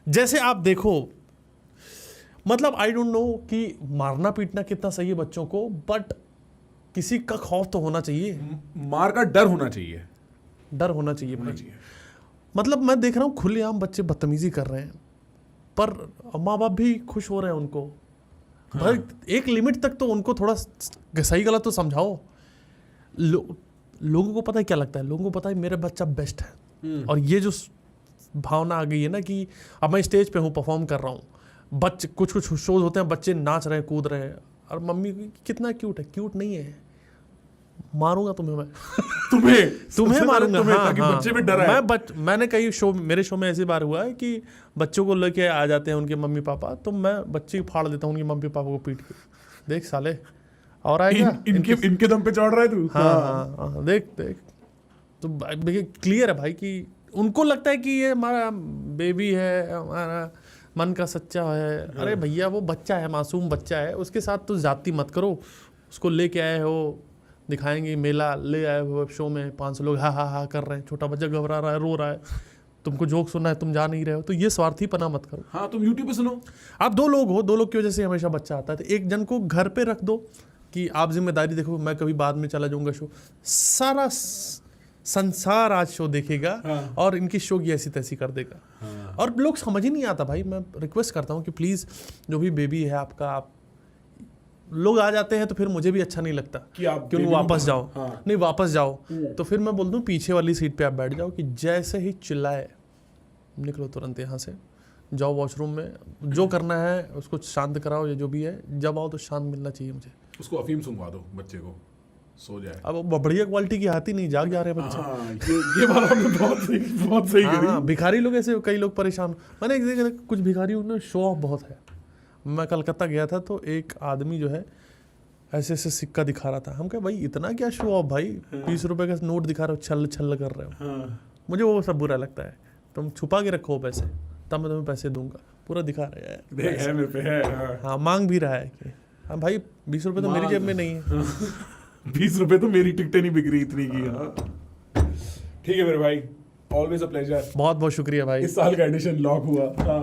जैसे आप देखो, मतलब आई डोंट नो कि मारना पीटना कितना सही है बच्चों को, बट किसी का खौफ तो होना चाहिए, मार का डर होना चाहिए, डर होना चाहिए भाई। मतलब मैं देख रहा हूँ खुलेआम बच्चे बदतमीजी कर रहे हैं, पर माँ बाप भी खुश हो रहे हैं उनको। हाँ। भाई एक लिमिट तक तो उनको थोड़ा सही गलत तो समझाओ। लोगों को पता है क्या लगता है, लोगों को पता है मेरा बच्चा बेस्ट है। और ये जो भावना आ गई है ना कि अब मैं स्टेज पे हूँ, परफॉर्म कर रहा हूँ, बच्चे कुछ शोज होते हैं, बच्चे नाच रहे हैं, कूद रहे हैं, और मम्मी कितना क्यूट है। क्यूट नहीं है, मारूंगा तुम्हें मैं तुम्हें मारूंगा। हाँ, ताकि बच्चे में डर आए। मैंने कई मेरे शो में ऐसी बार हुआ है कि बच्चों को लेके आ जाते हैं उनके मम्मी पापा, तो मैं बच्चे फाड़ देता हूँ उनके मम्मी पापा को पीट के। देख साले और आएगा इनके दम पे चढ़ रहा है तू। हाँ, देख तो क्लियर है भाई कि उनको लगता है कि ये हमारा बेबी है, हमारा मन का सच्चा है। अरे भैया वो बच्चा है, मासूम बच्चा है, उसके साथ तो जाती मत करो। उसको लेके आए हो, दिखाएंगे मेला, ले आए हो शो में, 500 लोग हा कर रहे हैं, छोटा बच्चा घबरा रहा है, रो रहा है, तुमको जोक सुनना है, तुम जा नहीं रहे हो, तो ये स्वार्थीपना मत करो। हाँ, तुम यूट्यूब पे सुनो। आप 2 लोग हो, 2 लोग की वजह से हमेशा बच्चा आता है, तो एक जन को घर पे रख दो कि आप जिम्मेदारी देखो, मैं कभी बाद में चला जाऊंगा शो। सारा संसार आज शो देखेगा। हाँ। और इनकी शो की ऐसी तैसी कर देगा। हाँ। और लोग समझ ही नहीं आता भाई। मैं रिक्वेस्ट करता हूँ कि प्लीज़ जो भी बेबी है आपका, आप लोग आ जाते हैं तो फिर मुझे भी अच्छा नहीं लगता कि आप उनको वापस जाओ। हाँ। नहीं, वापस जाओ तो फिर मैं बोल दूं पीछे वाली सीट पे आप बैठ जाओ, कि जैसे ही चिल्लाए निकलो तुरंत यहाँ से, जाओ वॉशरूम में, जो करना है उसको शांत कराओ, या जो भी है, जब आओ तो शांत मिलना चाहिए मुझे। उसको अफीम सुनवा दो बच्चे को, सो जाए। अब बढ़िया क्वालिटी की आती नहीं, जाग जा रहे हैं बच्चे। हाँ, ये बात आपने बहुत सही करी। हाँ, भिखारी लोग ऐसे, कई लोग परेशान। मैंने एक देखा कुछ भिखारी, उन्हें शो ऑफ बहुत है। मैं कलकत्ता गया था तो एक आदमी जो है ऐसे ऐसे सिक्का दिखा रहा था। हम कहे भाई इतना क्या शो ऑफ भाई, 20 रुपए का नोट दिखा रहे हो, छल छल कर रहे हो। मुझे वो सब बुरा लगता है। तुम छुपा के रखो पैसे, तब मैं तुम्हें पैसे दूंगा। पूरा दिखा रहे हैं, देख है मेरे पे है। हाँ। हाँ, मांग भी रहा है कि हाँ भाई 20 रुपए तो मेरी जेब में नहीं है। 20 रुपए तो मेरी टिकटें नहीं बिक रही इतनी की। हाँ ठीक है मेरे भाई, ऑलवेज अ प्लेजर। बहुत बहुत शुक्रिया भाई। इस साल का एडिशन लॉक हुआ। हाँ।